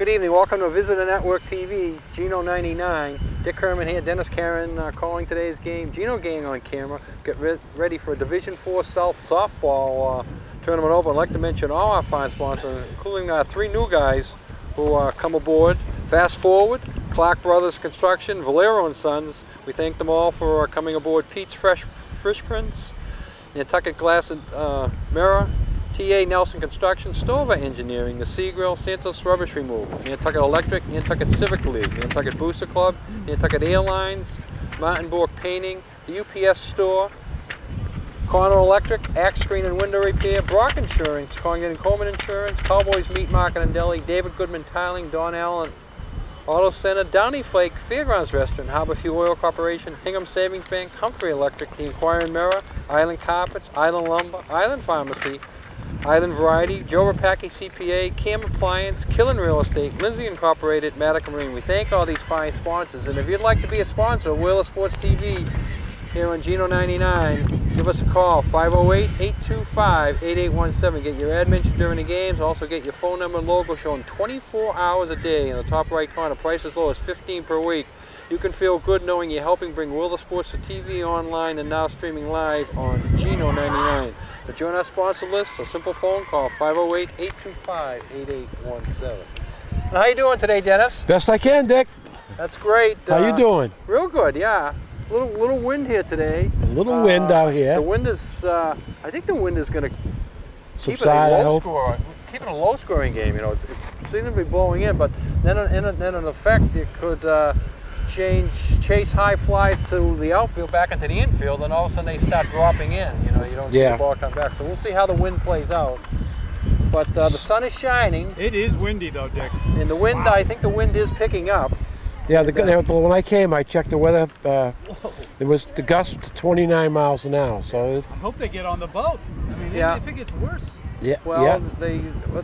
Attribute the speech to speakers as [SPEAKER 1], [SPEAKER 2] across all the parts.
[SPEAKER 1] Good evening, welcome to Visitor Network TV, Gino 99. Dick Herman here, Dennis Karen calling today's game. Gino gang on camera. Get ready for a Division 4 South softball tournament open. I'd like to mention all our fine sponsors, including three new guys who come aboard. Fast Forward, Clark Brothers Construction, Valero & Sons. We thank them all for coming aboard. Pete's Fresh Prints, Nantucket Glass and Mirror, TA Nelson Construction, Stover Engineering, the Sea Grill, Santos Rubbish Removal, Nantucket Electric, Nantucket Civic League, Nantucket Booster Club, Nantucket Airlines, Martin Bork Painting, the UPS Store, Corner Electric, Axe Screen and Window Repair, Brock Insurance, Congdon and Coleman Insurance, Cowboys Meat Market and Deli, David Goodman Tiling, Don Allen Auto Center, Downey Flake, Fairgrounds Restaurant, Harbor Fuel Oil Corporation, Hingham Savings Bank, Humphrey Electric, The Inquiring Mirror, Island Carpets, Island Lumber, Island Pharmacy, Island Variety, Joe Rapaki CPA, Cam Appliance, Killen Real Estate, Lindsay Incorporated, Matica Marine. We thank all these fine sponsors, and if you'd like to be a sponsor of Whaler Sports TV here on Gino 99, give us a call, 508-825-8817. Get your ad mentioned during the games. Also get your phone number and logo shown 24 hours a day in the top right corner. Price as low as $15 per week. You can feel good knowing you're helping bring Whaler Sports to TV, online, and now streaming live on Gino 99. To join our sponsor list, a simple phone call, 508-825-8817. And how you doing today, Dennis?
[SPEAKER 2] Best I can, Dick.
[SPEAKER 1] That's great.
[SPEAKER 2] How you doing?
[SPEAKER 1] Real good, yeah. Little wind here today.
[SPEAKER 2] A little wind out here.
[SPEAKER 1] The wind is, I think the wind is going to keep it
[SPEAKER 2] Subside,
[SPEAKER 1] a low score. Keep it a low-scoring game. You know, it's seems to be blowing in, but then in effect it could chase high flies to the outfield back into the infield, and all of a sudden they start dropping in. You know, you don't see the ball come back. So we'll see how the wind plays out. But the sun is shining.
[SPEAKER 3] It is windy though, Dick.
[SPEAKER 1] And the wind, I think the wind is picking up.
[SPEAKER 2] Yeah, when I came, I checked the weather. It was the gust to 29 miles an hour. So
[SPEAKER 3] I hope they get on the boat. I mean, if it gets worse.
[SPEAKER 2] Yeah.
[SPEAKER 1] Well,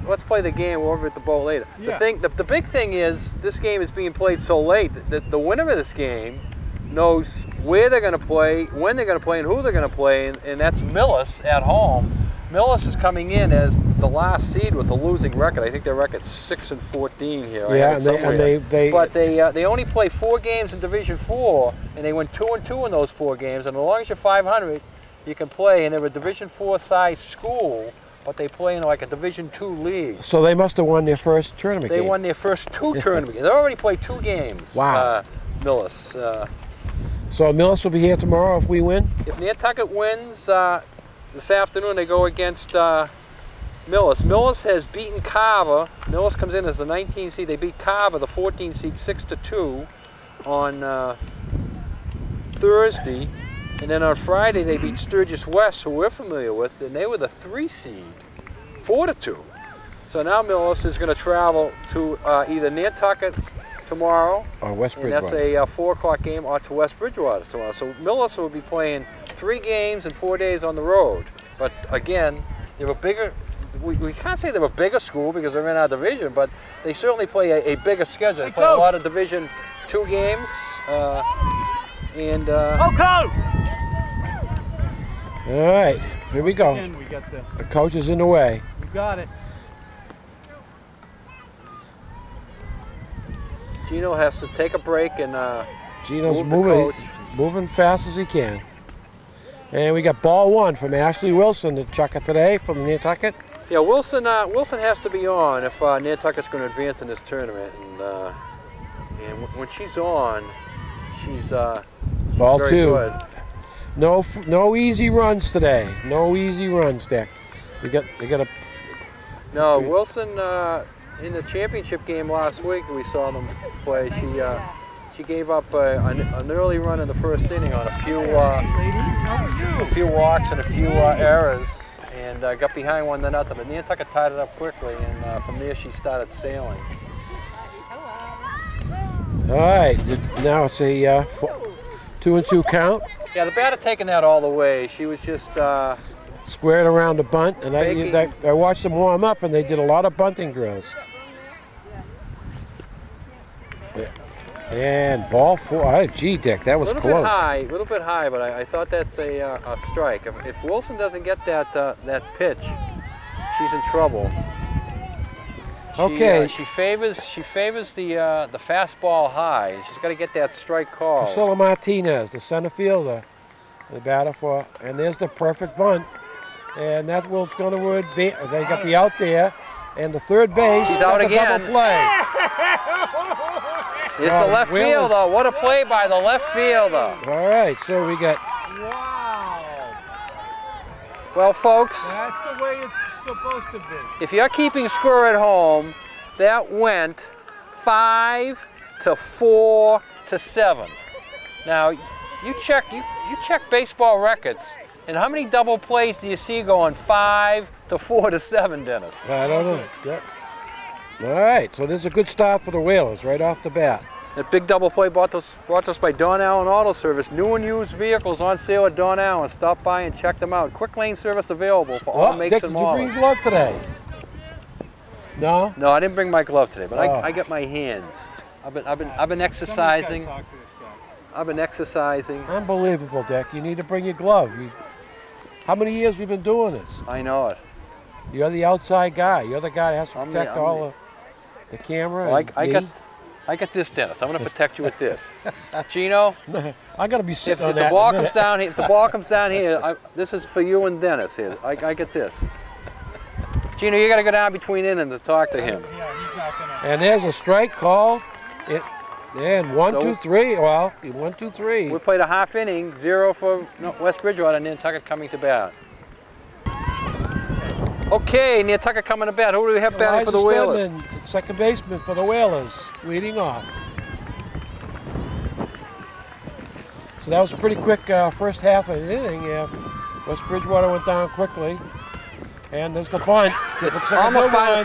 [SPEAKER 1] let's play the game. We'll over at the boat later.
[SPEAKER 3] Yeah.
[SPEAKER 1] The big thing is this game is being played so late that the winner of this game knows where they're going to play, when they're going to play, and who they're going to play, and that's Millis at home. Millis is coming in as the last seed with a losing record. I think their record's 6-14 here.
[SPEAKER 2] Yeah,
[SPEAKER 1] but they only play 4 games in Division 4, and they went 2-2 in those 4 games. And as long as you're 500, you can play. And they're a Division 4 size school, but they play in like a Division 2 league.
[SPEAKER 2] So they must have won their first tournament game.
[SPEAKER 1] They won their first 2 tournament games. They already played 2 games.
[SPEAKER 2] Wow.
[SPEAKER 1] Millis.
[SPEAKER 2] So Millis will be here tomorrow if we win?
[SPEAKER 1] If Nantucket wins this afternoon, they go against Millis. Millis has beaten Carver. Millis comes in as the 19 seed. They beat Carver, the 14 seed, 6-2 on Thursday. And then on Friday, they beat Sturgis West, who we're familiar with, and they were the 3 seed, 4-2. So now Millis is going to travel to either Nantucket tomorrow,
[SPEAKER 2] or West Bridgewater.
[SPEAKER 1] And that's a 4 o'clock game, or to West Bridgewater tomorrow. So Millis will be playing 3 games in 4 days on the road. But again, they're a bigger, we can't say they're a bigger school because they're in our division, but they certainly play a bigger schedule. They play a lot of Division 2 games.
[SPEAKER 3] Coach!
[SPEAKER 2] All right, here we go.
[SPEAKER 3] Again, we got
[SPEAKER 2] the coach is in the way.
[SPEAKER 3] We got it.
[SPEAKER 1] Gino has to take a break and
[SPEAKER 2] Gino's moving fast as he can. And we got ball 1 from Ashley Wilson to chuck it today from Nantucket.
[SPEAKER 1] Yeah, Wilson has to be on if Nantucket's going to advance in this tournament. And when she's on, she's
[SPEAKER 2] ball
[SPEAKER 1] very
[SPEAKER 2] 2.
[SPEAKER 1] Good.
[SPEAKER 2] No easy runs today. No easy runs, Dick. They got a.
[SPEAKER 1] No, Wilson in the championship game last week we saw them play. She gave up an early run in the first inning on a few walks and a few errors, and got behind 1-0. But Nantucket tied it up quickly, and from there she started sailing.
[SPEAKER 2] All right, now it's a 2-2 count.
[SPEAKER 1] Yeah, the batter taking that all the way. She was just
[SPEAKER 2] squared around the bunt, and I watched them warm up, and they did a lot of bunting drills. And ball 4. Gee, Dick, that was close.
[SPEAKER 1] A little bit high, but I thought that's a strike. If Wilson doesn't get that pitch, she's in trouble.
[SPEAKER 2] Okay.
[SPEAKER 1] She favors the fastball high. She's got to get that strike call.
[SPEAKER 2] Priscilla Martinez, the center fielder, the batter for, and there's the perfect bunt. And that will going to advance. They got the out there, and the third base.
[SPEAKER 1] She's out again.
[SPEAKER 2] Double play.
[SPEAKER 1] It's the left fielder. What a play by the left fielder.
[SPEAKER 2] All right, so we got.
[SPEAKER 3] Wow.
[SPEAKER 1] Well, folks.
[SPEAKER 3] That's the way it's supposed to be.
[SPEAKER 1] If you're keeping score at home, that went 5 to 4 to 7. Now, you check baseball records, and how many double plays do you see going 5 to 4 to 7, Dennis?
[SPEAKER 2] I don't know. Yep. All right, so this is a good start for the Whalers right off the bat.
[SPEAKER 1] That big double play brought to us by Don Allen Auto Service. New and used vehicles on sale at Don Allen. Stop by and check them out. Quick lane service available for all makes
[SPEAKER 2] Dick,
[SPEAKER 1] and
[SPEAKER 2] did you
[SPEAKER 1] models.
[SPEAKER 2] bring your glove today? No?
[SPEAKER 1] No, I didn't bring my glove today, but I get my hands. I've been exercising. I've been exercising.
[SPEAKER 2] Unbelievable, Dick. You need to bring your glove. How many years have you been doing this?
[SPEAKER 1] I know it.
[SPEAKER 2] You're the outside guy. You're the guy that has to protect all the camera.
[SPEAKER 1] Well, I got this, Dennis. I'm going to protect you with this. Gino,
[SPEAKER 2] I got to be sitting on
[SPEAKER 1] if
[SPEAKER 2] that.
[SPEAKER 1] The ball comes down here, if the ball comes down here, this is for you and Dennis here. I get this. Gino, you got to go down between innings to talk to him.
[SPEAKER 3] Yeah, he's not gonna.
[SPEAKER 2] And there's a strike called. And 1, 2, 3. Well, 1, 2, 3.
[SPEAKER 1] We played a half inning, 0 for West Bridgewater, and Nantucket coming to bat. Okay, Nantucket coming to bat. Who do we have batting for the Whalers?
[SPEAKER 2] Stedman, second baseman for the Whalers, leading off. So that was a pretty quick first half of the inning. West Bridgewater went down quickly. And there's the bunt.
[SPEAKER 1] It's almost by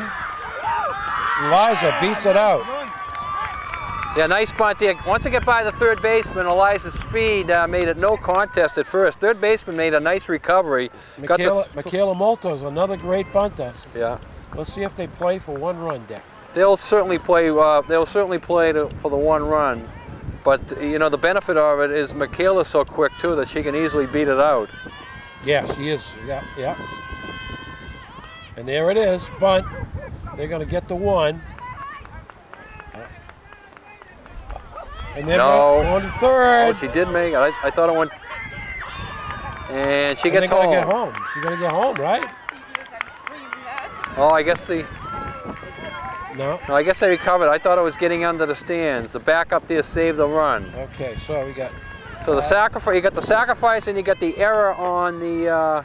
[SPEAKER 2] Eliza beats it out.
[SPEAKER 1] Yeah, nice bunt there. Once it got by the third baseman, Eliza's speed made it no contest at first. Third baseman made a nice recovery.
[SPEAKER 2] Michaela Molto's another great bunter.
[SPEAKER 1] Yeah.
[SPEAKER 2] Let's see if they play for 1 run, Dick.
[SPEAKER 1] They'll certainly play. They'll certainly play for the 1 run, but you know the benefit of it is Michaela's so quick too that she can easily beat it out.
[SPEAKER 2] Yeah, she is. Yeah, yeah. And there it is, bunt. They're going to get the 1. And then going to third.
[SPEAKER 1] Oh, she did make it. I thought it went. And she gets home.
[SPEAKER 2] They're going to get home. She's going to get home, right?
[SPEAKER 1] Oh, I guess
[SPEAKER 2] No,
[SPEAKER 1] I guess they recovered. I thought it was getting under the stands. The backup there saved the run.
[SPEAKER 2] Okay, so we got.
[SPEAKER 1] So the sacrifice. You got the sacrifice, and you got the error on the.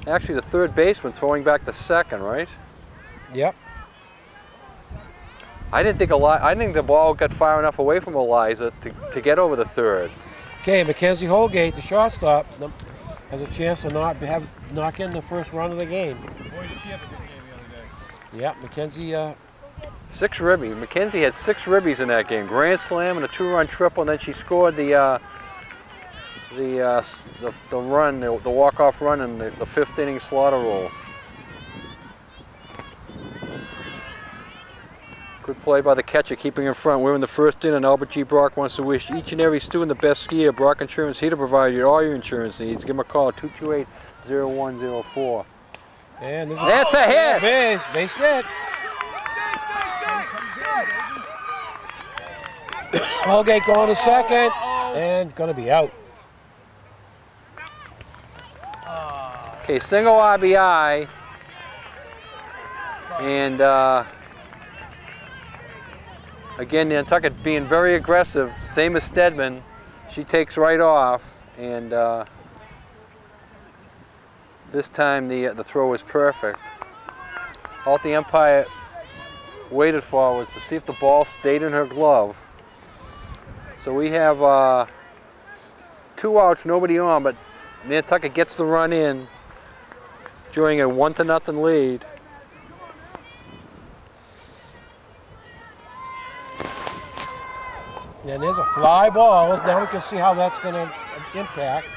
[SPEAKER 1] Actually, the third baseman throwing back to second, right?
[SPEAKER 2] Yep.
[SPEAKER 1] I didn't think the ball got far enough away from Eliza to get over the third.
[SPEAKER 2] Okay, Mackenzie Holgate, the shortstop, has a chance to knock in the first run of the game.
[SPEAKER 3] Boy, did she have a good game the other day.
[SPEAKER 2] Yep, Mackenzie.
[SPEAKER 1] 6 ribbies. Mackenzie had 6 ribbies in that game. Grand slam and a 2-run triple, and then she scored the run, the walk-off run in the 5th inning slaughter roll. Good play by the catcher, keeping in front. We're in the 1st inning. Albert G. Brock wants to wish each and every student the best skier. Brock Insurance here to provide you all your insurance needs. Give them a call, 228-0104.
[SPEAKER 2] And
[SPEAKER 1] that's a hit.
[SPEAKER 2] Base hit. Holgate going to second and going to be out.
[SPEAKER 1] Okay, single RBI. And again, Nantucket being very aggressive, same as Stedman. She takes right off, and this time the throw was perfect. All the umpire waited for was to see if the ball stayed in her glove. So we have 2 outs, nobody on, but Nantucket gets the run in during a 1-0 lead.
[SPEAKER 2] And there's a fly ball. Now we can see how that's going to impact.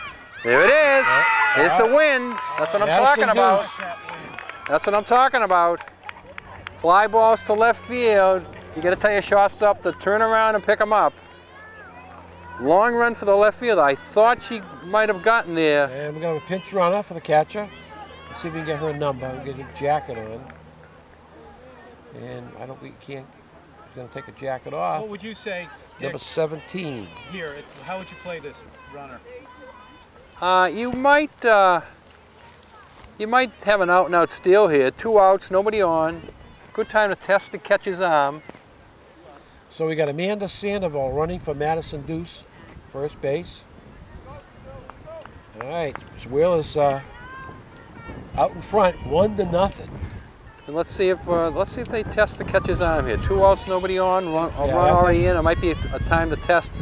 [SPEAKER 1] There it is. Here's the wind. That's what I'm talking about. That's what I'm talking about. Fly balls to left field. You got to tell your shortstop to turn around and pick them up. Long run for the left field. I thought she might have gotten there.
[SPEAKER 2] And we're going to have a pinch runner for the catcher. Let's see if we can get her a number. We'll get her jacket on. And we can't, he's going to take a jacket off.
[SPEAKER 3] What would you say, Dick,
[SPEAKER 2] Number 17.
[SPEAKER 3] here, how would you play this runner?
[SPEAKER 1] You might have an out-and-out steal here. 2 outs, nobody on. Good time to test to catch his arm.
[SPEAKER 2] So we got Amanda Sandoval running for Madison Deuce, first base. All right, so Wheeler's out in front, 1-0.
[SPEAKER 1] And let's see if they test to catch his arm here. 2 outs, nobody on. Run already in. It might be a time to test.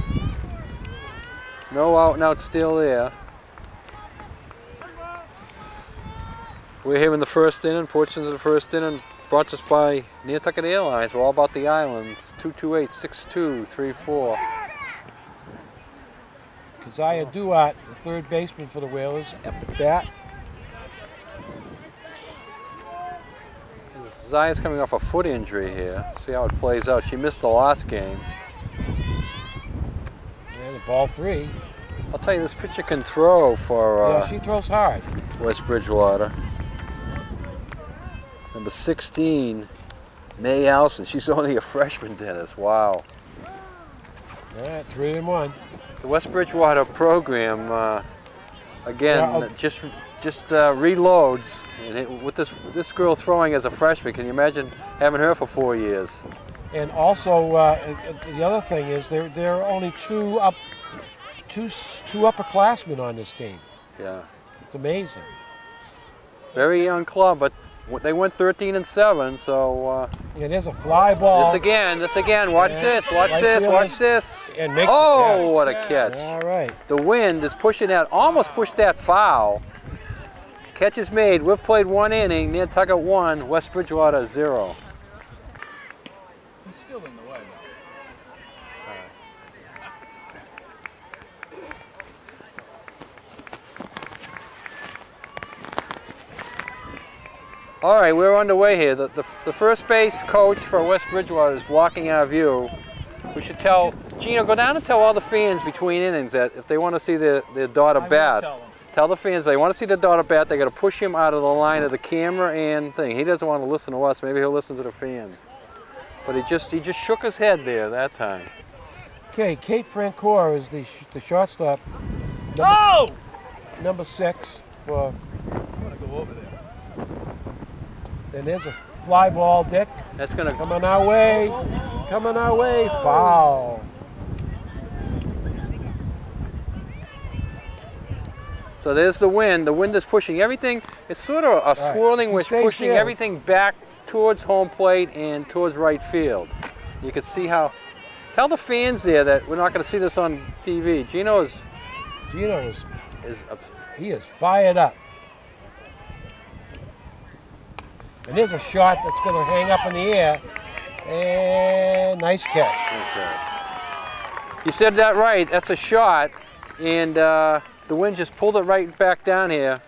[SPEAKER 1] No out-and-out steal there. We're here in the first inning, portions of the first inning, brought to us by Nantucket Airlines. We're all about the islands. 228-6234.
[SPEAKER 2] Keziah Duat, the third baseman for the Whalers, up at bat.
[SPEAKER 1] Zaya's coming off a foot injury here. See how it plays out. She missed the last game.
[SPEAKER 2] And a ball 3.
[SPEAKER 1] I'll tell you, this pitcher can throw for
[SPEAKER 2] yeah, she throws hard.
[SPEAKER 1] West Bridgewater. Number 16, May Allison. She's only a freshman, Dennis. Wow.
[SPEAKER 2] All right, 3-1.
[SPEAKER 1] The West Bridgewater program, again, just reloads. And with this girl throwing as a freshman, can you imagine having her for 4 years?
[SPEAKER 2] And also, the other thing is there are only two upperclassmen on this team.
[SPEAKER 1] Yeah.
[SPEAKER 2] It's amazing.
[SPEAKER 1] Very young club, but they went 13-7, so.
[SPEAKER 2] And there's a fly ball.
[SPEAKER 1] This again. Watch this. Watch this.
[SPEAKER 2] And makes
[SPEAKER 1] oh, what a catch!
[SPEAKER 2] All right.
[SPEAKER 1] The wind is pushing that, almost pushed that foul. Catch is made. We've played 1 inning. Nantucket 1, West Bridgewater 0.
[SPEAKER 3] He's still in the way, though.
[SPEAKER 1] All right, we're underway here. The first base coach for West Bridgewater is blocking our view. We should tell Gino, go down and tell all the fans between innings that if they want to see their daughter bat, tell the fans they want to see their daughter bat, they got to push him out of the line of the camera and thing. He doesn't want to listen to us. Maybe he'll listen to the fans. But he just shook his head there that time.
[SPEAKER 2] Okay, Kate Francoeur is the shortstop. Number 6 for.
[SPEAKER 3] I'm gonna go over there.
[SPEAKER 2] And there's a fly ball, Dick.
[SPEAKER 1] That's gonna
[SPEAKER 2] coming our way. Coming our way. Foul.
[SPEAKER 1] So there's the wind. The wind is pushing everything. It's sort of a swirling wind pushing everything back towards home plate and towards right field. You can see how. Tell the fans there that we're not going to see this on TV. Gino is
[SPEAKER 2] he is fired up. And there's a shot that's going to hang up in the air. And nice catch.
[SPEAKER 1] Okay. You said that right. That's a shot. And the wind just pulled it right back down here.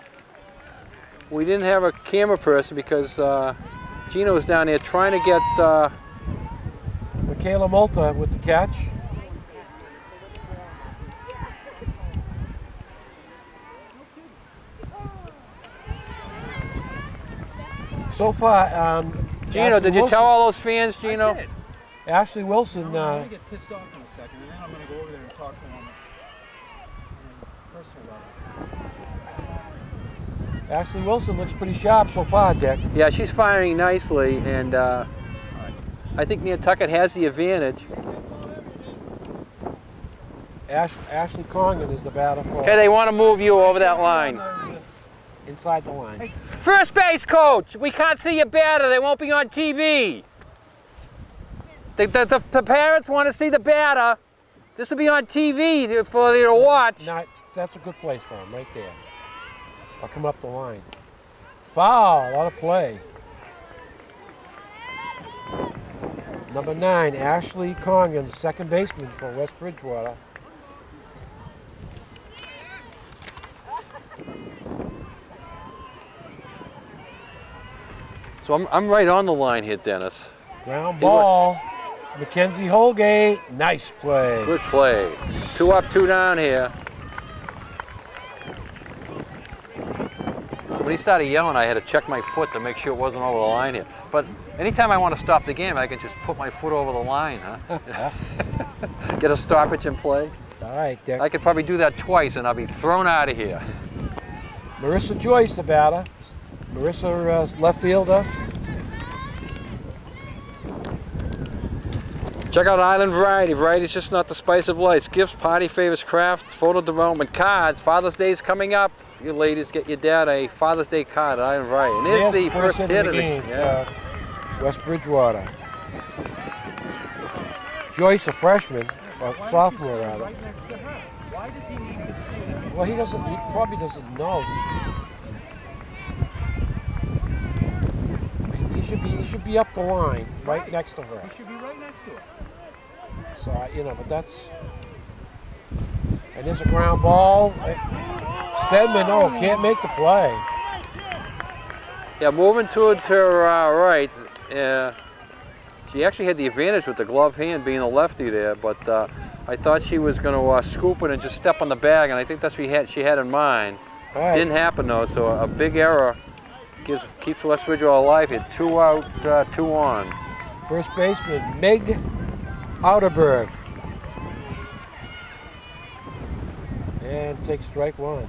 [SPEAKER 1] We didn't have a camera person because Gino was down there trying to get
[SPEAKER 2] Michaela Multa with the catch. So far,
[SPEAKER 1] Gino, did you tell all those fans, Gino?
[SPEAKER 3] I did.
[SPEAKER 2] Ashley Wilson.
[SPEAKER 3] I'm going to get pissed off in a second, and then I'm going to go over there and talk to him personally about it.
[SPEAKER 2] Ashley Wilson looks pretty sharp so far, Dick.
[SPEAKER 1] Yeah, she's firing nicely, and I think Nantucket has the advantage.
[SPEAKER 2] Ashley Congan is the batter for.
[SPEAKER 1] Okay, they want to move you over that line.
[SPEAKER 2] Inside the line.
[SPEAKER 1] First base coach, we can't see your batter. They won't be on TV. The parents want to see the batter. This will be on TV for you to watch.
[SPEAKER 2] No, that's a good place for him, right there. I'll come up the line. Foul, a lot of play. Number 9, Ashley Congan, second baseman for West Bridgewater.
[SPEAKER 1] So I'm right on the line here, Dennis.
[SPEAKER 2] Ground ball. Mackenzie Holgate, nice play.
[SPEAKER 1] Good play. 2 up, 2 down here. So When he started yelling, I had to check my foot to make sure it wasn't over the line here. But anytime I want to stop the game, I can just put my foot over the line, huh? Get a stoppage and play.
[SPEAKER 2] All right, Dick.
[SPEAKER 1] I could probably do that twice and I'll be thrown out of here.
[SPEAKER 2] Marissa Joyce, the batter. Marissa, left fielder.
[SPEAKER 1] Check out Island Variety. Variety is just not the spice of life. Gifts, party favors, crafts, photo development, cards. Father's Day is coming up. You ladies, get your dad a Father's Day card at Island Variety. And there's the first hit of the game. Yeah.
[SPEAKER 2] West Bridgewater. Joyce, a freshman, or sophomore rather.
[SPEAKER 3] Right next to her. Why does he need to stand?
[SPEAKER 2] Well, he probably doesn't know. He should be up the line, right next to her.
[SPEAKER 3] He should be right next to her.
[SPEAKER 2] So, you know, but that's... And there's a ground ball. Stedman, no, can't make the play.
[SPEAKER 1] Yeah, moving towards her right. She actually had the advantage with the glove hand being a lefty there, but I thought she was going to scoop it and just step on the bag, and I think that's what she had in mind.
[SPEAKER 2] Right.
[SPEAKER 1] Didn't happen though, so a big error keeps West Bridgewater alive here. 2 out, 2 on.
[SPEAKER 2] First baseman, Meg Outerberg. And takes strike 1.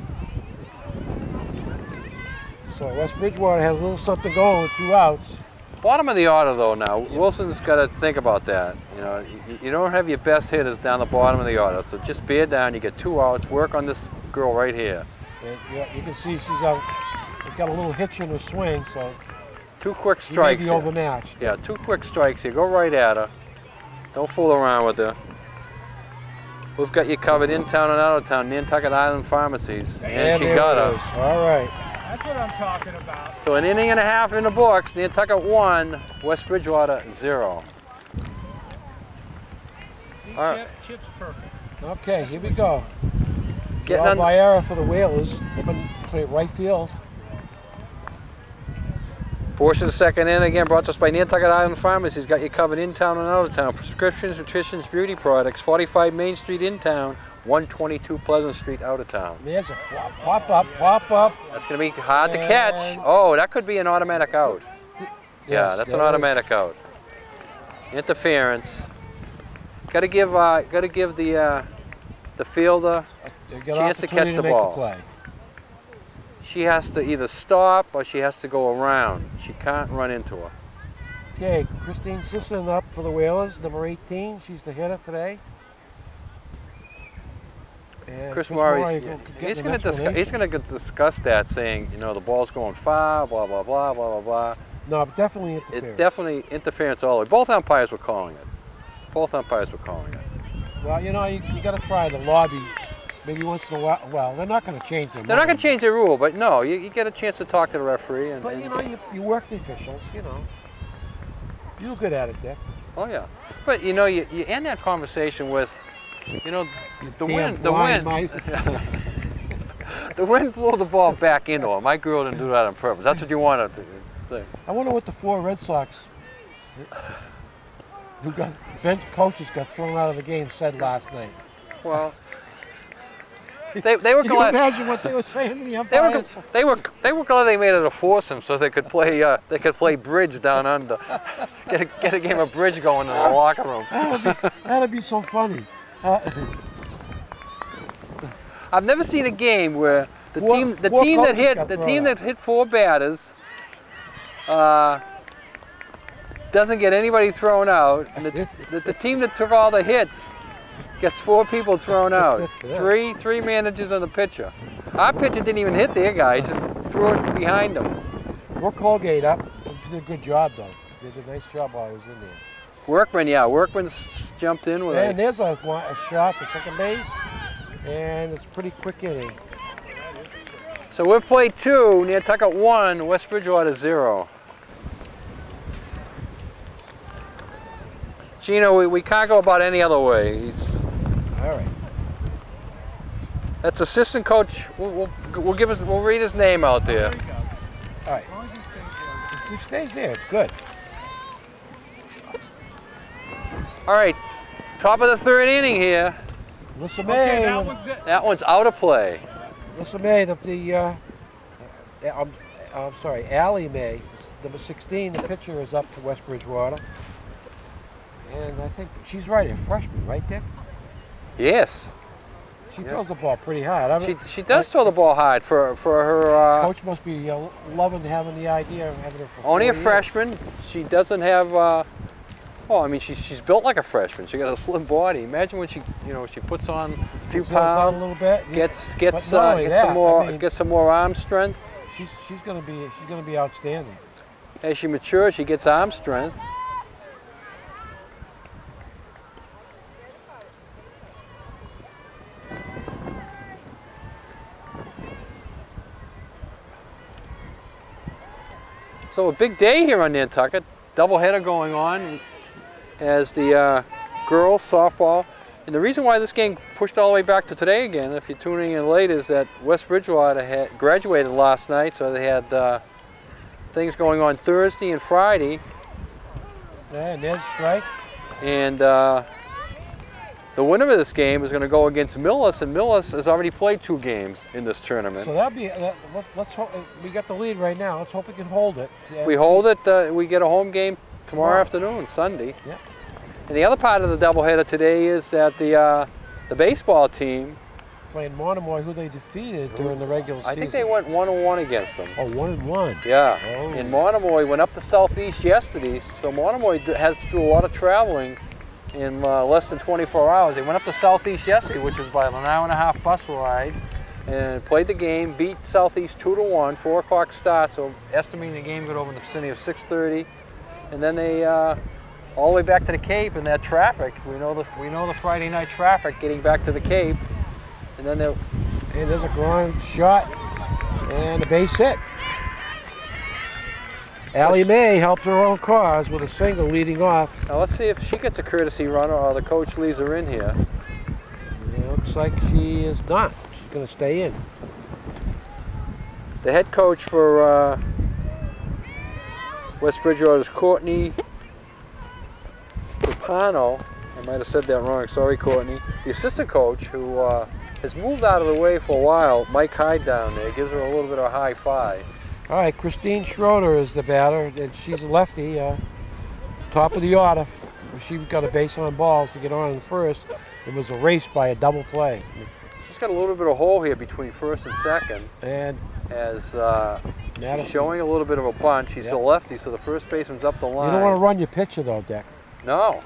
[SPEAKER 2] So West Bridgewater has a little something going with 2 outs.
[SPEAKER 1] Bottom of the order though now. Wilson's got to think about that. You know, you don't have your best hitters down the bottom of the order, so just bear down. You get 2 outs. Work on this girl right here.
[SPEAKER 2] And, yeah, you can see she's got a little hitch in her swing, so
[SPEAKER 1] 2 quick strikes.
[SPEAKER 2] She may be overmatched.
[SPEAKER 1] Yeah, 2 quick strikes here. Go right at her. Don't fool around with her. We've got you covered in town and out of town, Nantucket Island Pharmacies. And she got her.
[SPEAKER 2] All right.
[SPEAKER 3] That's what I'm talking about.
[SPEAKER 1] So an inning and a half in the books. Nantucket 1, West Bridgewater 0.
[SPEAKER 3] See,
[SPEAKER 1] All right.
[SPEAKER 3] Chip's perfect.
[SPEAKER 2] Okay, here we go.
[SPEAKER 1] Getting on
[SPEAKER 2] Viera for the Whalers. They've been playing right field.
[SPEAKER 1] portion of the second inning again brought to us by Nantucket Island Pharmacies. Got you covered in town and out of town. Prescriptions, nutritions, beauty products. 45 Main Street in town. 122 Pleasant Street out of town.
[SPEAKER 2] There's a pop up, pop up.
[SPEAKER 1] That's going to be hard to catch. Oh, that could be an automatic out. Yeah, that's an automatic out. Interference. Got to give the fielder a chance to catch the ball. She has to either stop or she has to go around. She can't run into her.
[SPEAKER 2] Okay, Christine Sisson up for the Whalers, number 18. She's the hitter today. And
[SPEAKER 1] Chris Murray, he's going to discuss that, saying, you know, the ball's going far, blah blah blah blah blah blah.
[SPEAKER 2] No, definitely interference.
[SPEAKER 1] It's definitely interference all the way. Both umpires were calling it. Both umpires were calling it.
[SPEAKER 2] Well, you know, you got to try the lobby. Maybe once in a while. Well, they're not going to change their.
[SPEAKER 1] They're not going to change their rule, but no, you get a chance to talk to the referee.
[SPEAKER 2] But you know, you work the officials. You know, you're good at it, Dick.
[SPEAKER 1] Oh yeah, but you know, you end that conversation with, you know, the wind. The wind blew the ball back into him. My girl didn't do that on purpose. That's what you wanted to think.
[SPEAKER 2] I wonder what the 4 Red Sox who got bench coaches got thrown out of the game said last night.
[SPEAKER 1] Well, they were glad.
[SPEAKER 2] Can you imagine what they were saying to the umpires?
[SPEAKER 1] They were glad they made it a foursome so they could play bridge down under. Get a game of bridge going in the locker room.
[SPEAKER 2] That'd be so funny.
[SPEAKER 1] I've never seen a game where the team that hit 4 batters doesn't get anybody thrown out, and the team that took all the hits gets 4 people thrown out. Three managers on the pitcher. Our pitcher didn't even hit their guy; he just threw it behind him.
[SPEAKER 2] Brooke Colgate up. She did a good job though. She did a nice job while I was in there.
[SPEAKER 1] Workman's jumped in with it.
[SPEAKER 2] And there's a shot to second base, and it's a pretty quick inning.
[SPEAKER 1] So we've played 2, Nantucket 1, West Bridgewater 0. Gino, we can't go about any other way.
[SPEAKER 2] All right.
[SPEAKER 1] That's assistant coach. We'll read his name out there.
[SPEAKER 2] All right. If he stays there, it's good.
[SPEAKER 1] All right, top of the 3rd inning here.
[SPEAKER 2] Melissa May.
[SPEAKER 1] That one's out of play.
[SPEAKER 2] Melissa May, the I'm sorry, Allie Mae, number 16, the pitcher is up for West Bridgewater. And I think she's right, a freshman, right, Dick?
[SPEAKER 1] Yes.
[SPEAKER 2] She throws the ball pretty hard.
[SPEAKER 1] She does throw the ball hard for her.
[SPEAKER 2] Coach must be loving having the idea of having her for
[SPEAKER 1] Only a
[SPEAKER 2] 4 years.
[SPEAKER 1] freshman. She doesn't have. Well, I mean, she's built like a freshman. She got a slim body. Imagine when she puts on a few pounds,
[SPEAKER 2] a little bit,
[SPEAKER 1] gets some more arm strength.
[SPEAKER 2] She's gonna be outstanding.
[SPEAKER 1] As she matures, she gets arm strength. So a big day here on Nantucket. Doubleheader going on as the girls softball. And the reason why this game pushed all the way back to today again, if you're tuning in late, is that West Bridgewater had graduated last night, so they had things going on Thursday and Friday.
[SPEAKER 2] Yeah, and there's strike.
[SPEAKER 1] And the winner of this game is going to go against Millis, and Millis has already played 2 games in this tournament.
[SPEAKER 2] So that'll be. Let's hope we got the lead right now. Let's hope we can hold it.
[SPEAKER 1] If we hold it, we get a home game tomorrow afternoon, Sunday.
[SPEAKER 2] Yeah.
[SPEAKER 1] And the other part of the doubleheader today is that the baseball team
[SPEAKER 2] playing Monomoy, who they defeated during the regular season.
[SPEAKER 1] I think they went 1-1 against them.
[SPEAKER 2] Oh, 1-1.
[SPEAKER 1] Yeah.
[SPEAKER 2] Oh.
[SPEAKER 1] And Monomoy went up to Southeast yesterday, so Monomoy has to do a lot of traveling in less than 24 hours. They went up to Southeast yesterday, which was about an hour-and-a-half bus ride, and played the game, beat Southeast 2-1, 4 o'clock start, so estimating the game got over in the vicinity of 6:30, and then they all the way back to the Cape, and that traffic, we know the Friday night traffic getting back to the Cape, and then they...
[SPEAKER 2] And there's a ground shot and a base hit. Allie Mae helped her own cause with a single leading off.
[SPEAKER 1] Now let's see if she gets a courtesy runner or the coach leaves her in here.
[SPEAKER 2] It looks like she is not. She's going to stay in.
[SPEAKER 1] The head coach for West Bridgewater is Courtney Rapano. I might have said that wrong. Sorry, Courtney. The assistant coach, who has moved out of the way for a while, Mike Hyde down there, gives her a little bit of a high five.
[SPEAKER 2] All right, Christine Schroeder is the batter, and she's a lefty, top of the order. She got a base on balls to get on in the first. It was erased by a double play.
[SPEAKER 1] She's got a little bit of hole here between first and second.
[SPEAKER 2] And
[SPEAKER 1] as she's showing a little bit of a bunt. She's a lefty, so the first baseman's up the line.
[SPEAKER 2] You don't want to run your pitcher though, Dick.
[SPEAKER 1] No,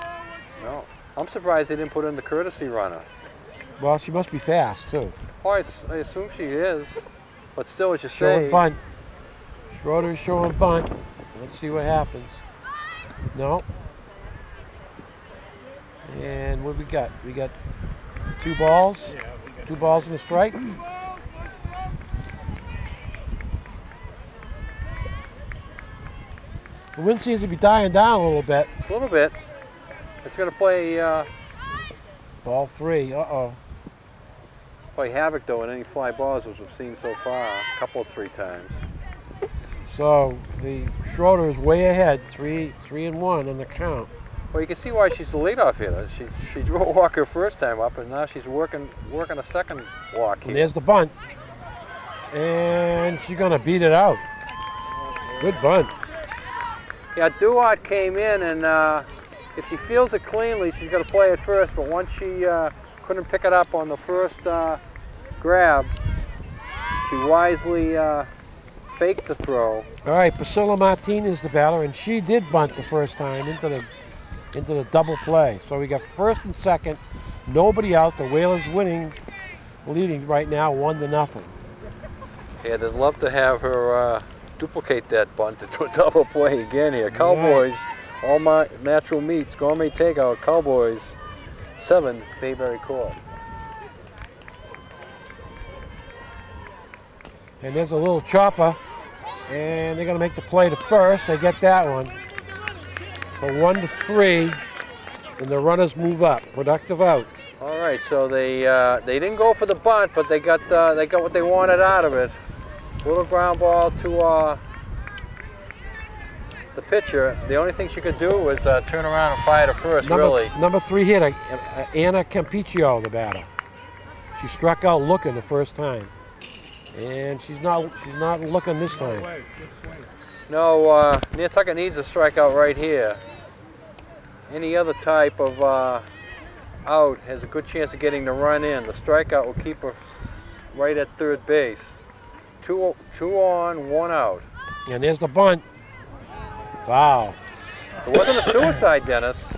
[SPEAKER 1] no. I'm surprised they didn't put in the courtesy runner.
[SPEAKER 2] Well, she must be fast too.
[SPEAKER 1] Oh, I assume she is, but still, as you
[SPEAKER 2] Showing
[SPEAKER 1] say.
[SPEAKER 2] bunt. Schroeder is showing bunt. Let's see what happens. No. And what we got? We got 2 balls.
[SPEAKER 3] Yeah, we got
[SPEAKER 2] 2 balls and a strike. The wind seems to be dying down a little bit.
[SPEAKER 1] A little bit. It's going to play
[SPEAKER 2] Ball 3. Uh-oh.
[SPEAKER 1] play havoc though in any fly balls as we've seen so far, a couple of 3 times.
[SPEAKER 2] So the Schroeder is way ahead, 3-1 on the count.
[SPEAKER 1] Well, you can see why she's the leadoff hitter. She drew a walk her first time up, and now she's working a second walk here.
[SPEAKER 2] And there's the bunt, and she's gonna beat it out. Good bunt.
[SPEAKER 1] Yeah, Duart came in, and if she feels it cleanly, she's going to play it first. But once she couldn't pick it up on the first grab, she wisely faked the throw.
[SPEAKER 2] All right, Priscilla Martinez the batter, and she did bunt the first time into the double play. So we got first and second, nobody out. The Whalers leading right now 1-0.
[SPEAKER 1] Yeah, they'd love to have her duplicate that bunt to do a double play again here. Cowboys, all my natural meats, gourmet takeout. Cowboys 7, Bayberry Court.
[SPEAKER 2] And there's a little chopper, and they're going to make the play to first. They get that one. So 1-3, and the runners move up. Productive out.
[SPEAKER 1] All right, so they didn't go for the bunt, but they got what they wanted out of it. Little ground ball to the pitcher. The only thing she could do was turn around and fire to first. Really.
[SPEAKER 2] Number 3 hitter, Anna Campiccio, the batter. She struck out looking the first time. And she's not looking this time.
[SPEAKER 3] Good swing.
[SPEAKER 1] No, Nantucket needs a strikeout right here. Any other type of out has a good chance of getting the run in. The strikeout will keep her right at third base. Two on, one out.
[SPEAKER 2] And there's the bunt. Foul.
[SPEAKER 1] It wasn't a suicide, Dennis,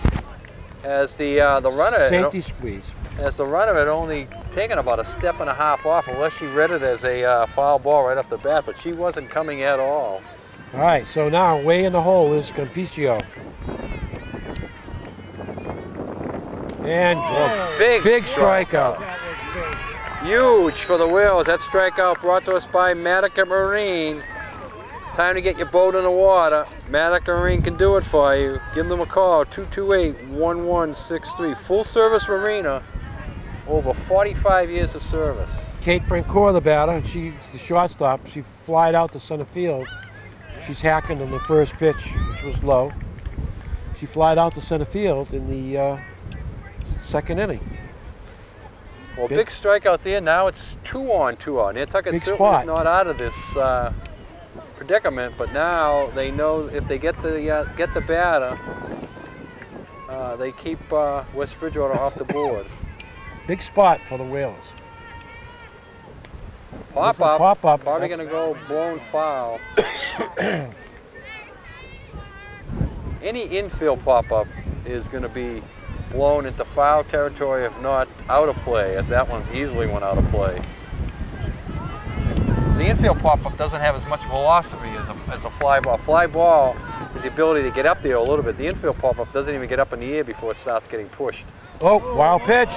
[SPEAKER 1] as the runner.
[SPEAKER 2] Safety squeeze.
[SPEAKER 1] As the runner had only taken about a step and a half off, unless she read it as a foul ball right off the bat, but she wasn't coming at all.
[SPEAKER 2] All right, so now way in the hole is Campicio. And big strikeout.
[SPEAKER 1] Huge for the Wheels. That strikeout brought to us by Matica Marine. Time to get your boat in the water. Matica Marine can do it for you. Give them a call, 228-1163. Full service marina, over 45 years of service.
[SPEAKER 2] Kate Francoeur, the batter, and she's the shortstop. She flied out to center field. She's hacking on the first pitch, which was low. She flied out to center field in the second inning.
[SPEAKER 1] Well, big strikeout there. Now it's 2 on, 2 out. Nantucket certainly is not out of this predicament, but now they know if they get the batter, they keep West Bridgewater off the board.
[SPEAKER 2] Big spot for the Whalers.
[SPEAKER 1] Pop up.
[SPEAKER 2] Pop-up.
[SPEAKER 1] Probably going to go blown foul. Any infield pop-up is going to be blown into foul territory, if not out of play, as that one easily went out of play. The infield pop-up doesn't have as much velocity as a fly ball. Fly ball has the ability to get up there a little bit. The infield pop-up doesn't even get up in the air before it starts getting pushed.
[SPEAKER 2] Oh, wild pitch.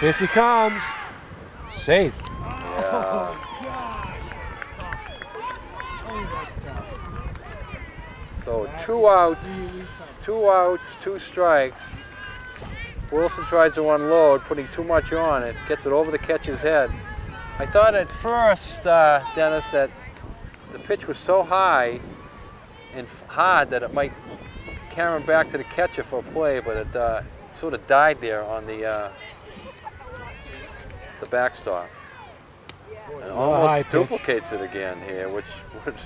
[SPEAKER 2] Here she comes. Safe.
[SPEAKER 1] Yeah. So 2 outs, 2 strikes. Wilson tries to unload, putting too much on it, gets it over the catcher's head. I thought at first, Dennis, that the pitch was so high and hard that it might carry him back to the catcher for a play, but it sort of died there on the backstop. And almost duplicates it again here, which would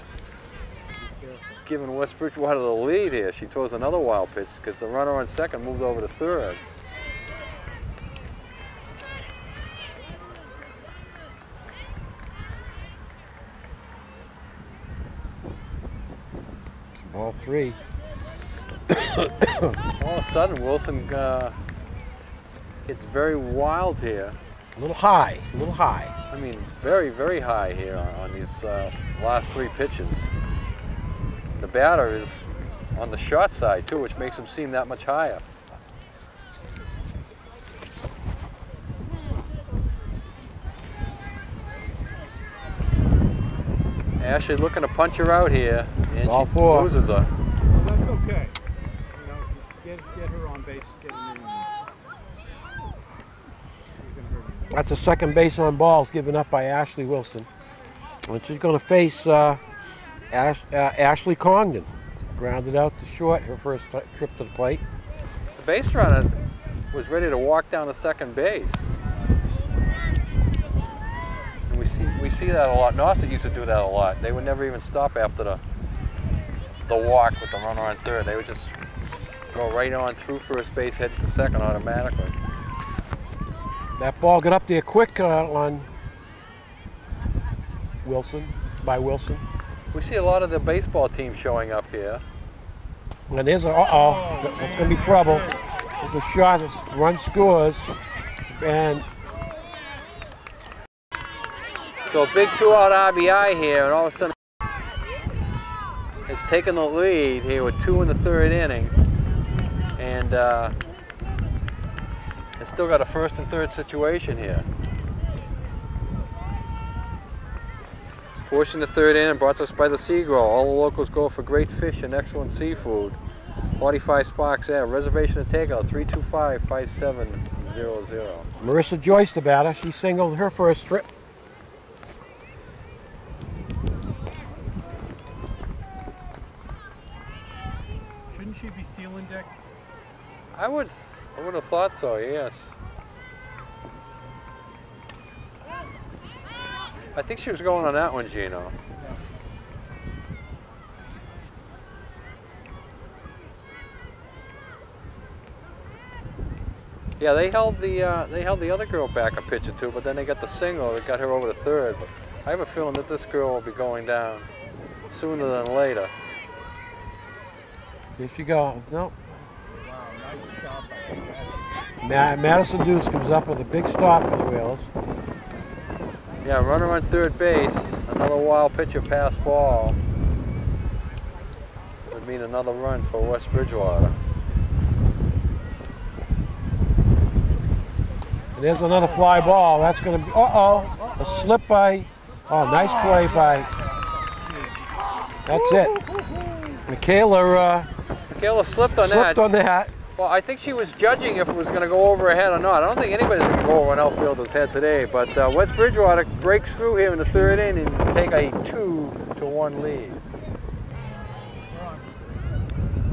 [SPEAKER 1] giving West Bridgewater the lead here. She throws another wild pitch because the runner on second moved over to third.
[SPEAKER 2] Ball 3.
[SPEAKER 1] All of a sudden, Wilson gets very wild here.
[SPEAKER 2] A little high, a little high.
[SPEAKER 1] I mean, very, very high here on these last 3 pitches. The batter is on the short side too, which makes him seem that much higher. Ashley looking to punch her out here, and
[SPEAKER 2] Ball
[SPEAKER 1] she
[SPEAKER 2] 4.
[SPEAKER 1] loses her.
[SPEAKER 3] Well, that's okay. You know, get her on base, get her in.
[SPEAKER 2] That's a second base on balls given up by Ashley Wilson. And she's going to face Ashley Congdon. Grounded out to short, her first trip to the plate.
[SPEAKER 1] The base runner was ready to walk down to second base. And we see that a lot. Nostit used to do that a lot. They would never even stop after the walk with the runner on third. They would just go right on through first base, head to second automatically.
[SPEAKER 2] That ball got up there quick on Wilson, by Wilson.
[SPEAKER 1] We see a lot of the baseball teams showing up here.
[SPEAKER 2] And there's that's going to be trouble. There's a shot, run scores, and
[SPEAKER 1] so a big 2-out RBI here, and all of a sudden it's taken the lead here with 2 in the 3rd inning, and it's still got a 1st and 3rd situation here. Portion of the 3rd inning brought to us by the Seagrow. All the locals go for great fish and excellent seafood. 45 Sparks Ave. Reservation and takeout 325-5700.
[SPEAKER 2] Marissa Joyce, the batter, she singled her first trip.
[SPEAKER 3] Shouldn't she be stealing, Dick?
[SPEAKER 1] I would have thought so, yes. I think she was going on that one, Gino. Yeah, they held the other girl back a pitch or two, but then they got the single that got her over to third. But I have a feeling that this girl will be going down sooner than later.
[SPEAKER 2] Here she goes. Nope.
[SPEAKER 3] Wow, nice stop. I think
[SPEAKER 2] Madison Deuce comes up with a big stop for the Whalers.
[SPEAKER 1] Yeah, runner on third base. Another wild pitcher pass ball. Would mean another run for West Bridgewater.
[SPEAKER 2] And there's another fly ball. That's going to be, a slip by, nice play by, that's it. Michaela
[SPEAKER 1] Slipped on
[SPEAKER 2] slipped
[SPEAKER 1] that.
[SPEAKER 2] on that.
[SPEAKER 1] Well, I think she was judging if it was going to go over her head or not. I don't think anybody's going to go over an outfielder's head today, but West Bridgewater breaks through here in the third inning and take a 2-1 lead.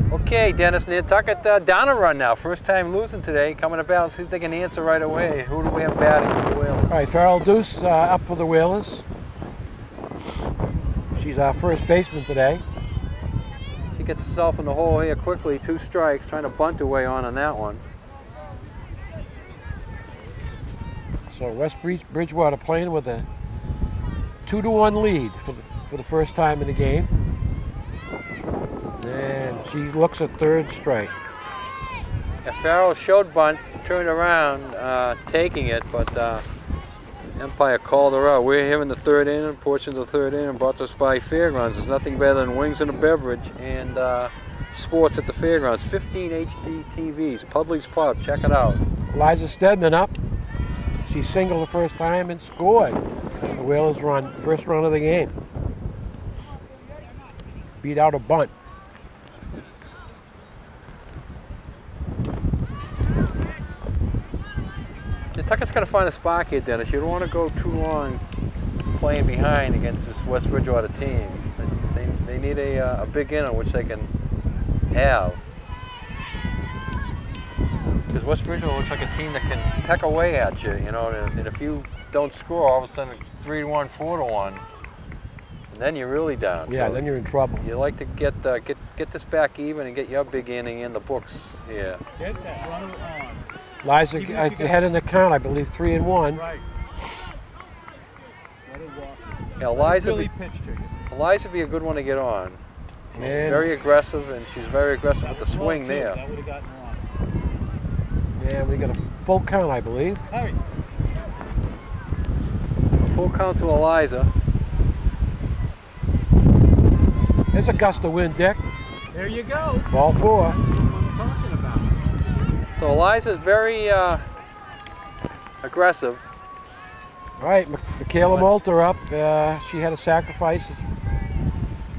[SPEAKER 1] Okay, Dennis Nantucket down a run now. First time losing today. Coming about, see if they can answer right away. Who do we have batting for the Whalers?
[SPEAKER 2] All right, Farrell Deuce up for the Whalers. She's our first baseman today.
[SPEAKER 1] She gets herself in the hole here quickly. 2 strikes, trying to bunt her way on that one.
[SPEAKER 2] So West Bridgewater playing with a 2-1 lead for the first time in the game. And she looks at third strike.
[SPEAKER 1] Yeah, Farrell showed bunt, turned around, taking it, but Empire called her out. We're here in the third inning, portion of the third inning, brought to us by Fairgrounds. There's nothing better than wings and a beverage and sports at the Fairgrounds. 15 HD TVs, Pudley's Pub, check it out.
[SPEAKER 2] Liza Stedman up. She singled the first time and scored. The Whalers run, first run of the game. Beat out a bunt.
[SPEAKER 1] Nantucket's got to find a spark here, Dennis. You don't want to go too long playing behind against this West Bridgewater team. They need a big inning which they can have. Because West Bridgewater looks like a team that can peck away at you, you know, and if you don't score, all of a sudden 3-1, 4-1, and then you're really down.
[SPEAKER 2] Yeah,
[SPEAKER 1] so
[SPEAKER 2] then you're in trouble.
[SPEAKER 1] you like to get this back even and get your big inning in the books here.
[SPEAKER 3] Get that runner on.
[SPEAKER 2] Liza
[SPEAKER 3] Even if you
[SPEAKER 2] ahead in the count, I believe 3-1.
[SPEAKER 3] Right. Let it walk.
[SPEAKER 1] Yeah, Eliza
[SPEAKER 3] Really pitched to you.
[SPEAKER 1] Eliza would be a good one to get on.
[SPEAKER 2] And
[SPEAKER 1] Very aggressive, and she's very aggressive with the swing
[SPEAKER 3] Too.
[SPEAKER 1] there.
[SPEAKER 3] That would have gotten her on.
[SPEAKER 2] yeah, we got a full count, I believe.
[SPEAKER 3] All right.
[SPEAKER 1] Full count to Eliza.
[SPEAKER 2] There's a gust of wind, Dick.
[SPEAKER 3] There you go.
[SPEAKER 2] Ball 4.
[SPEAKER 3] That's what I'm talking about.
[SPEAKER 1] So Eliza's very aggressive.
[SPEAKER 2] All right, Michaela Moulter up. She had a sacrifice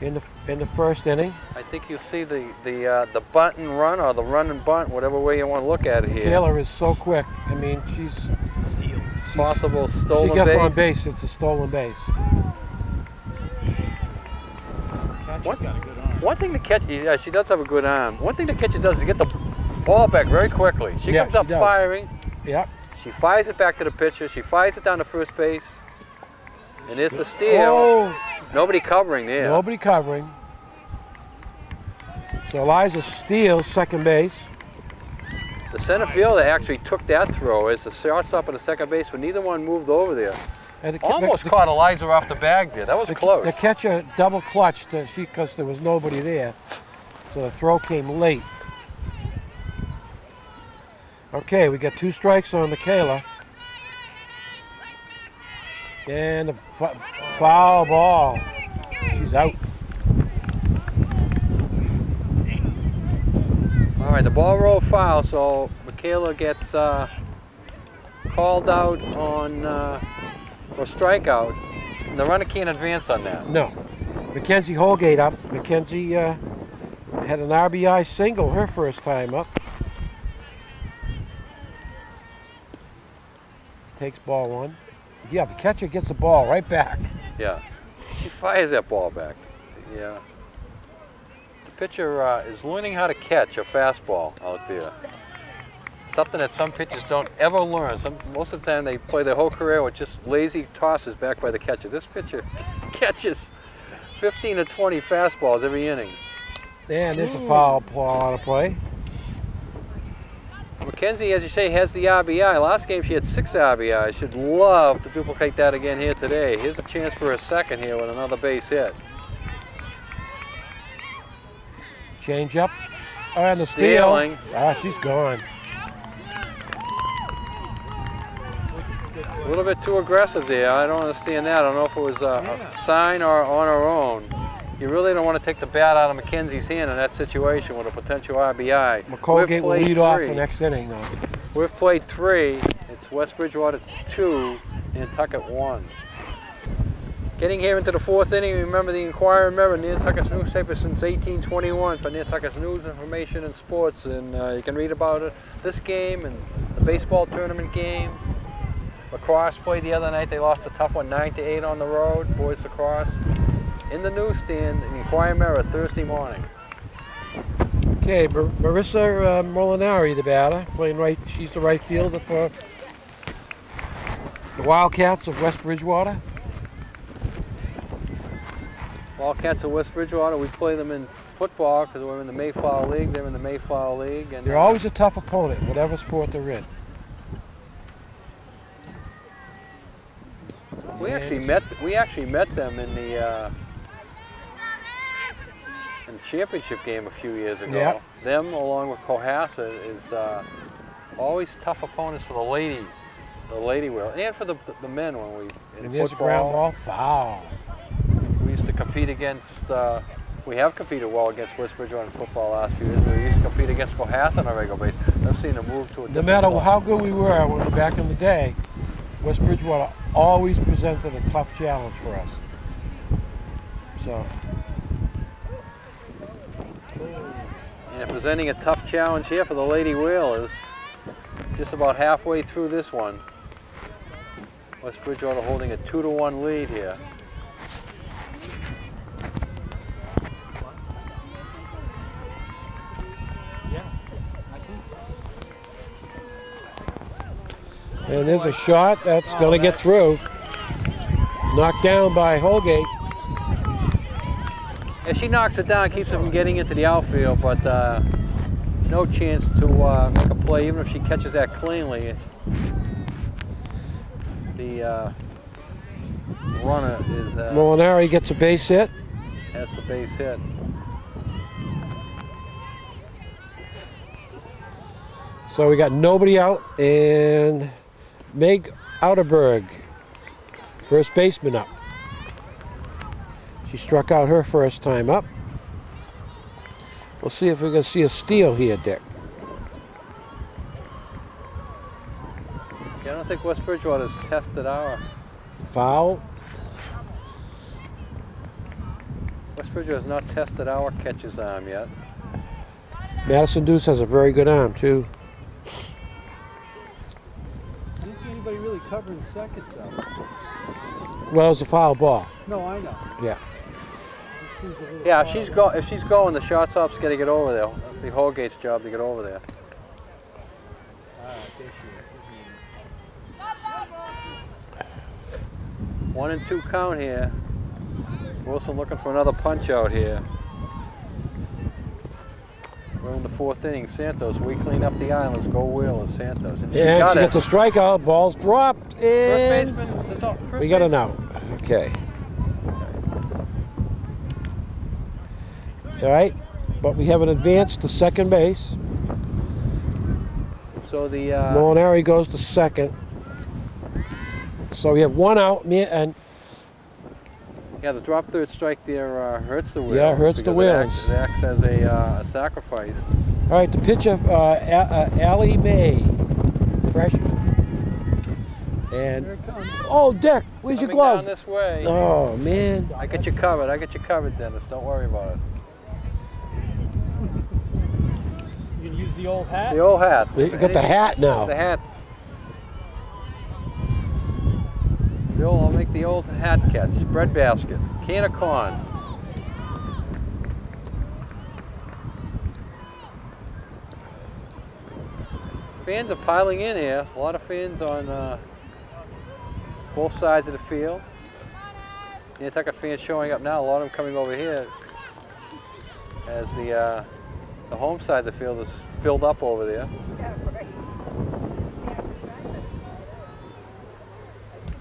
[SPEAKER 2] in the first inning.
[SPEAKER 1] I think you'll see the bunt and run, or the run and bunt, whatever way you want to look at it here.
[SPEAKER 2] Michaela is so quick. I mean, she's
[SPEAKER 1] Possible stolen
[SPEAKER 2] she gets
[SPEAKER 1] base.
[SPEAKER 2] on base. It's a stolen base.
[SPEAKER 3] Catcher's got a good arm.
[SPEAKER 1] One thing to catch, yeah, she does have a good arm. One thing to catch it does is get the ball back very quickly. She
[SPEAKER 2] Yeah,
[SPEAKER 1] comes up
[SPEAKER 2] she does.
[SPEAKER 1] firing.
[SPEAKER 2] Yep.
[SPEAKER 1] She fires it back to the pitcher. She fires it down to first base. And it's a steal.
[SPEAKER 2] Oh,
[SPEAKER 1] Nobody covering there.
[SPEAKER 2] nobody covering. So Eliza steals second base.
[SPEAKER 1] The center fielder actually took that throw as the shortstop and the second base, but neither one moved over there.
[SPEAKER 2] And the,
[SPEAKER 1] Almost caught Eliza off the bag there. That was close.
[SPEAKER 2] The catcher double clutched because there was nobody there. So the throw came late. Okay, we got 2 strikes on Michaela. And a foul ball. She's out.
[SPEAKER 1] All right, the ball rolled foul, so Michaela gets called out on for strikeout. And the runner can't advance on that.
[SPEAKER 2] No. Mackenzie Holgate up. Mackenzie had an RBI single her first time up. Takes ball 1. Yeah, the catcher gets the ball right back.
[SPEAKER 1] Yeah, she fires that ball back. Yeah. The pitcher is learning how to catch a fastball out there. something that some pitchers don't ever learn. Most of the time they play their whole career with just lazy tosses back by the catcher. This pitcher catches 15 to 20 fastballs every inning.
[SPEAKER 2] And there's a foul ball on a play.
[SPEAKER 1] Mackenzie, as you say, has the RBI. Last game she had 6 RBIs. She'd love to duplicate that again here today. Here's a chance for a second here with another base hit.
[SPEAKER 2] Change up. Oh, and the steal.
[SPEAKER 1] Stealing.
[SPEAKER 2] Ah, she's gone.
[SPEAKER 1] A little bit too aggressive there. I don't understand that. I don't know if it was a sign or on her own. You really don't want to take the bat out of Mackenzie's hand in that situation with a potential RBI.
[SPEAKER 2] McColgate will lead off the next inning, though.
[SPEAKER 1] We've played 3. It's West Bridgewater 2, Nantucket 1. Getting here into the 4th inning, remember the Inquirer Mirror, Nantucket's newspaper since 1821 for Nantucket's news, information, and sports. And you can read about it, this game and the baseball tournament games. Lacrosse played the other night. They lost a tough one, 9-8 on the road, boys lacrosse. In the newsstand, in the Inquirer Mirror, Thursday morning.
[SPEAKER 2] Okay, Marissa Molinari, the batter, playing right. She's the right fielder for the Wildcats of West Bridgewater.
[SPEAKER 1] Wildcats of West Bridgewater, we play them in football because we're in the Mayflower League. They're in the Mayflower League. And
[SPEAKER 2] they're always a tough opponent, whatever sport they're in.
[SPEAKER 1] We actually met them in the championship game a few years ago.
[SPEAKER 2] Yeah.
[SPEAKER 1] Them along with Cohasset is always tough opponents for the lady wheel, and for the men when we in
[SPEAKER 2] and there's a ground ball foul.
[SPEAKER 1] We used to compete against. We have competed well against West Bridgewater in football last few years. We used to compete against Cohasset on a regular basis. I've seen them move to a.
[SPEAKER 2] No matter how good we were back in the day, West Bridgewater always presented a tough challenge for us. So.
[SPEAKER 1] And presenting a tough challenge here for the Lady Whalers. Just about halfway through this one. West Bridgewater holding a 2-1 lead here.
[SPEAKER 2] And there's a shot that's going to get through. Knocked down by Holgate.
[SPEAKER 1] Yeah, she knocks it down, keeps it from getting into the outfield, but no chance to make a play, even if she catches that cleanly. The runner is...
[SPEAKER 2] Molinari gets a base hit.
[SPEAKER 1] Has the base hit.
[SPEAKER 2] So we got nobody out, and Meg Outerberg, first baseman, up. She struck out her first time up. We'll see if we're going to see a steal here, Dick.
[SPEAKER 1] Yeah, I don't think West Bridgewater's tested our...
[SPEAKER 2] Foul.
[SPEAKER 1] West Bridgewater's not tested our catcher's arm yet.
[SPEAKER 2] Madison Deuce has a very good arm, too.
[SPEAKER 3] I didn't see anybody really covering second, though.
[SPEAKER 2] Well, it's a foul ball.
[SPEAKER 3] No, I know.
[SPEAKER 2] Yeah.
[SPEAKER 1] Yeah, if she's going, the shortstop's got to get over there. It'll be Holgate's job to get over there.
[SPEAKER 3] There she is.
[SPEAKER 1] 1-2 count here. Wilson looking for another punch out here. We're in the 4th inning. Santos, we clean up the islands. Go Whalers, Santos. And
[SPEAKER 2] she gets a strikeout. Ball's dropped. And
[SPEAKER 1] first baseman.
[SPEAKER 2] We got an out. Okay. All right, but we have an advance to second base.
[SPEAKER 1] So the
[SPEAKER 2] Molinari goes to second. So we have one out, and
[SPEAKER 1] yeah, the drop third strike there hurts the Whalers.
[SPEAKER 2] Yeah, hurts the Whalers.
[SPEAKER 1] It acts as a sacrifice.
[SPEAKER 2] All right, the pitcher, Allie Mae, freshman. And oh, Dick, where's your glove?
[SPEAKER 1] Down this way.
[SPEAKER 2] Oh man.
[SPEAKER 1] I got you covered. I got you covered, Dennis. Don't worry about it.
[SPEAKER 3] You can use the old hat?
[SPEAKER 1] The old hat.
[SPEAKER 2] You got the hat now.
[SPEAKER 1] The hat. I'll make the old hat catch. Bread basket. Can of corn. Fans are piling in here. A lot of fans on both sides of the field. Nantucket fans showing up now. A lot of them coming over here as the home side of the field is filled up over there.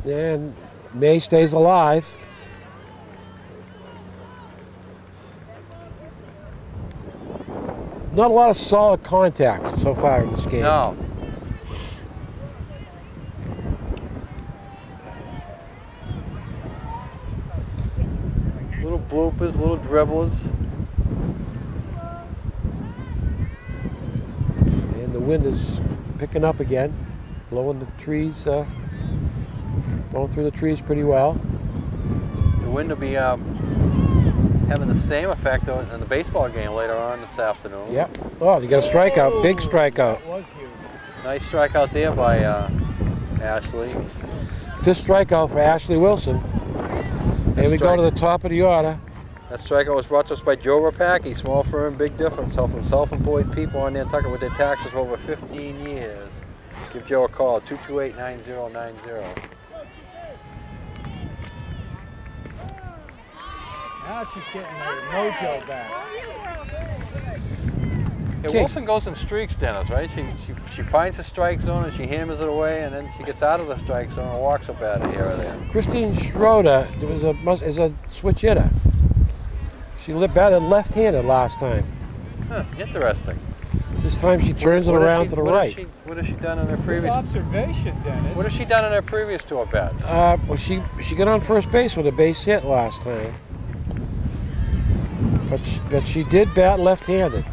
[SPEAKER 2] And May stays alive. Not a lot of solid contact so far in this game.
[SPEAKER 1] No. Little bloopers, little dribblers.
[SPEAKER 2] And the wind is picking up again, blowing the trees, blowing through the trees pretty well.
[SPEAKER 1] The wind will be having the same effect on the baseball game later on this afternoon.
[SPEAKER 2] Yep. Oh, you got a strikeout, big strikeout.
[SPEAKER 3] That was huge.
[SPEAKER 1] Nice strikeout there by Ashley.
[SPEAKER 2] 5th strikeout for Ashley Wilson. And we go to the top of the order.
[SPEAKER 1] That strikeout was brought to us by Joe Rapacki, small firm, big difference, helping self-employed people on Nantucket with their taxes for over 15 years. Give Joe a call, 228-9090.
[SPEAKER 3] Now she's getting her mojo back.
[SPEAKER 1] Yeah, Wilson goes in streaks, Dennis, right? She finds the strike zone and she hammers it away, and then she gets out of the strike zone and walks up at it here or there.
[SPEAKER 2] Christine Schroeder is a switch hitter. She batted left-handed last time.
[SPEAKER 1] Huh, interesting.
[SPEAKER 2] This time she turns it around to the right.
[SPEAKER 1] What has she done in her previous?
[SPEAKER 3] Good observation, Dennis.
[SPEAKER 1] What has she done in her previous 2 at-bats?
[SPEAKER 2] Well, she got on first base with a base hit last time. But she did bat left-handed.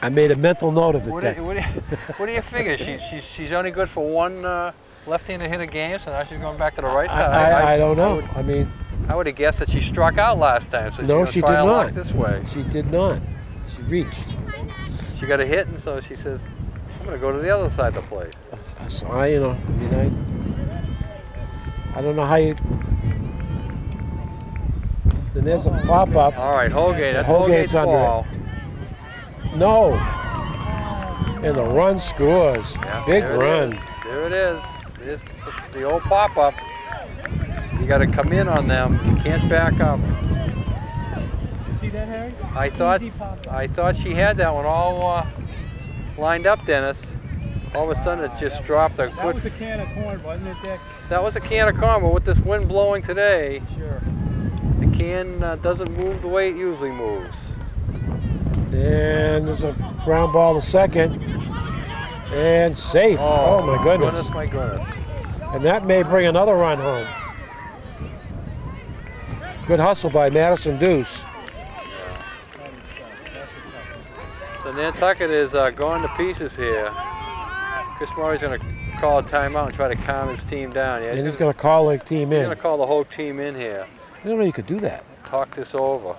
[SPEAKER 2] I made a mental note of it.
[SPEAKER 1] What do you figure? She's only good for 1 left-handed hit a game, so now she's going back to the right side.
[SPEAKER 2] I don't know.
[SPEAKER 1] I would have guessed that she struck out last time, so
[SPEAKER 2] no,
[SPEAKER 1] she's going to try
[SPEAKER 2] did
[SPEAKER 1] her
[SPEAKER 2] not.
[SPEAKER 1] luck this way.
[SPEAKER 2] She did not. She reached.
[SPEAKER 1] She got a hit, and so she says, "I'm going to go to the other side of the plate."
[SPEAKER 2] So I don't know how you. Then there's a pop-up.
[SPEAKER 1] All right, Holgate. That's
[SPEAKER 2] Holgate's
[SPEAKER 1] Holgate's
[SPEAKER 2] under
[SPEAKER 1] ball.
[SPEAKER 2] it. No. And the run scores.
[SPEAKER 1] Yeah,
[SPEAKER 2] Big
[SPEAKER 1] there
[SPEAKER 2] run.
[SPEAKER 1] There it is. There's the old pop-up. You got to come in on them. You can't back up.
[SPEAKER 3] Did you see that, Harry?
[SPEAKER 1] I thought she had that one all lined up, Dennis. All of a sudden, it just dropped a good.
[SPEAKER 3] That was a can of corn, wasn't it, Dick?
[SPEAKER 1] That was a can of corn, but with this wind blowing today,
[SPEAKER 3] Sure.
[SPEAKER 1] the can doesn't move the way it usually moves.
[SPEAKER 2] And there's a ground ball to second. And safe. Oh my goodness.
[SPEAKER 1] My goodness.
[SPEAKER 2] And that may bring another run home. Good hustle by Madison Deuce.
[SPEAKER 1] So Nantucket is going to pieces here. Chris Murray's going to call a timeout and try to calm his team down. Yeah,
[SPEAKER 2] And he's going to call the team
[SPEAKER 1] He's
[SPEAKER 2] in.
[SPEAKER 1] going to call the whole team in here.
[SPEAKER 2] I didn't know you could do that.
[SPEAKER 1] Talk this over.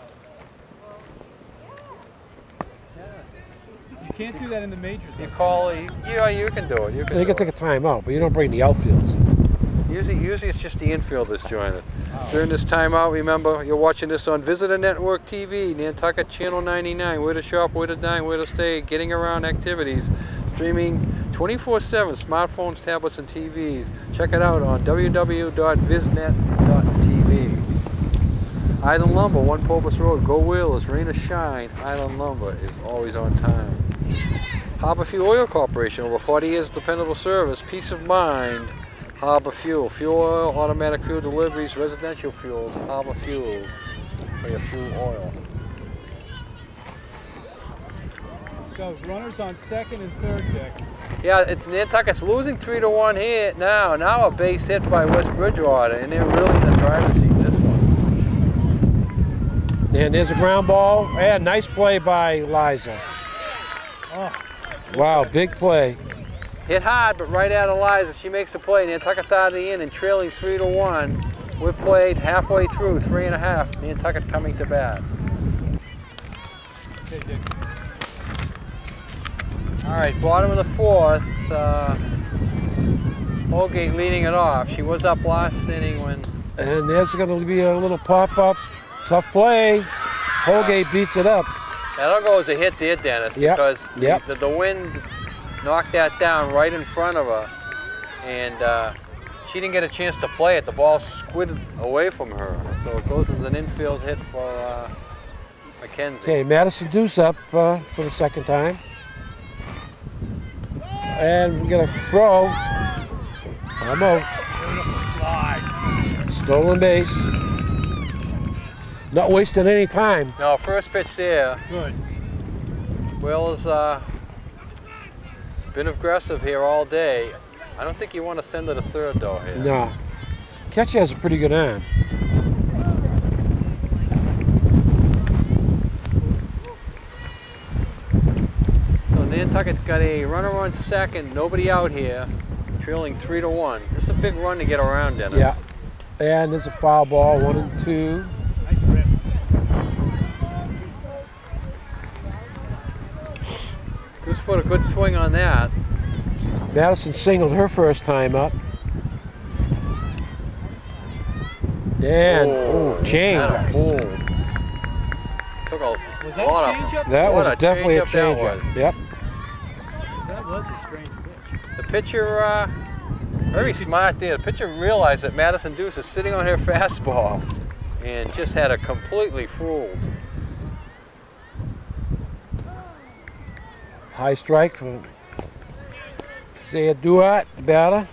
[SPEAKER 3] You can't do that in the majors.
[SPEAKER 1] You call, yeah, you can do it. You
[SPEAKER 2] You can take a timeout, but you don't bring the outfielders.
[SPEAKER 1] Usually it's just the infield that's joining. During this timeout, remember, you're watching this on Visitor Network TV, Nantucket Channel 99, where to shop, where to dine, where to stay, getting around activities, streaming 24/7, smartphones, tablets, and TVs. Check it out on www.visnet.tv. Island Lumber, One Purpose Road, go Wheelers, rain or shine, Island Lumber is always on time. Harbor Fuel Oil Corporation, over 40 years of dependable service, peace of mind. Harbor Fuel, fuel oil, automatic fuel deliveries, residential fuels, Harbor Fuel for your fuel oil.
[SPEAKER 3] So runners on second and third, Dick.
[SPEAKER 1] Yeah, Nantucket's losing 3-1 here now. Now a base hit by West Bridgewater, and they're really in the driver's seat in this one.
[SPEAKER 2] And there's a ground ball. Yeah, nice play by Liza.
[SPEAKER 3] Oh.
[SPEAKER 2] Wow, big play.
[SPEAKER 1] Hit hard, but right at Eliza. She makes the play. Nantucket's out of the inning, trailing 3-1. We've played halfway through, 3.5. Nantucket coming to bat.
[SPEAKER 3] Okay, Dick.
[SPEAKER 1] All right, bottom of the 4th. Holgate leading it off. She was up last inning when.
[SPEAKER 2] And there's going to be a little pop-up. Tough play. Holgate beats it up.
[SPEAKER 1] That'll go as a hit there, Dennis,
[SPEAKER 2] Yep.
[SPEAKER 1] because
[SPEAKER 2] Yep.
[SPEAKER 1] the wind knocked that down right in front of her, and she didn't get a chance to play it. The ball squidded away from her, so it goes as an infield hit for Mackenzie.
[SPEAKER 2] Okay, Madison Deuce up for the second time. And we're going to throw. Almost.
[SPEAKER 3] Beautiful slide.
[SPEAKER 2] Stolen base. Not wasting any time.
[SPEAKER 1] No, first pitch there.
[SPEAKER 3] Good.
[SPEAKER 1] Will's been aggressive here all day. I don't think you want to send it a third though here.
[SPEAKER 2] No. Catcher has a pretty good arm.
[SPEAKER 1] So Nantucket got a runner on second, nobody out here, trailing 3-1. This is a big run to get around, Dennis.
[SPEAKER 2] Yeah. And there's a foul ball, 1-2.
[SPEAKER 3] Nice rip.
[SPEAKER 1] Goose put a good swing on that.
[SPEAKER 2] Madison singled her first time up. And change.
[SPEAKER 1] That a fool. Took a
[SPEAKER 3] Was that
[SPEAKER 1] lot
[SPEAKER 3] a
[SPEAKER 1] of.
[SPEAKER 3] changeup?
[SPEAKER 2] That was
[SPEAKER 1] What a
[SPEAKER 2] definitely a
[SPEAKER 1] changeup that
[SPEAKER 2] changeup.
[SPEAKER 1] was.
[SPEAKER 2] Yep.
[SPEAKER 3] That was a strange pitch.
[SPEAKER 1] The pitcher, very smart there. The pitcher realized that Madison Deuce is sitting on her fastball and just had her completely fooled.
[SPEAKER 2] High strike from Zaya Duat, the batter.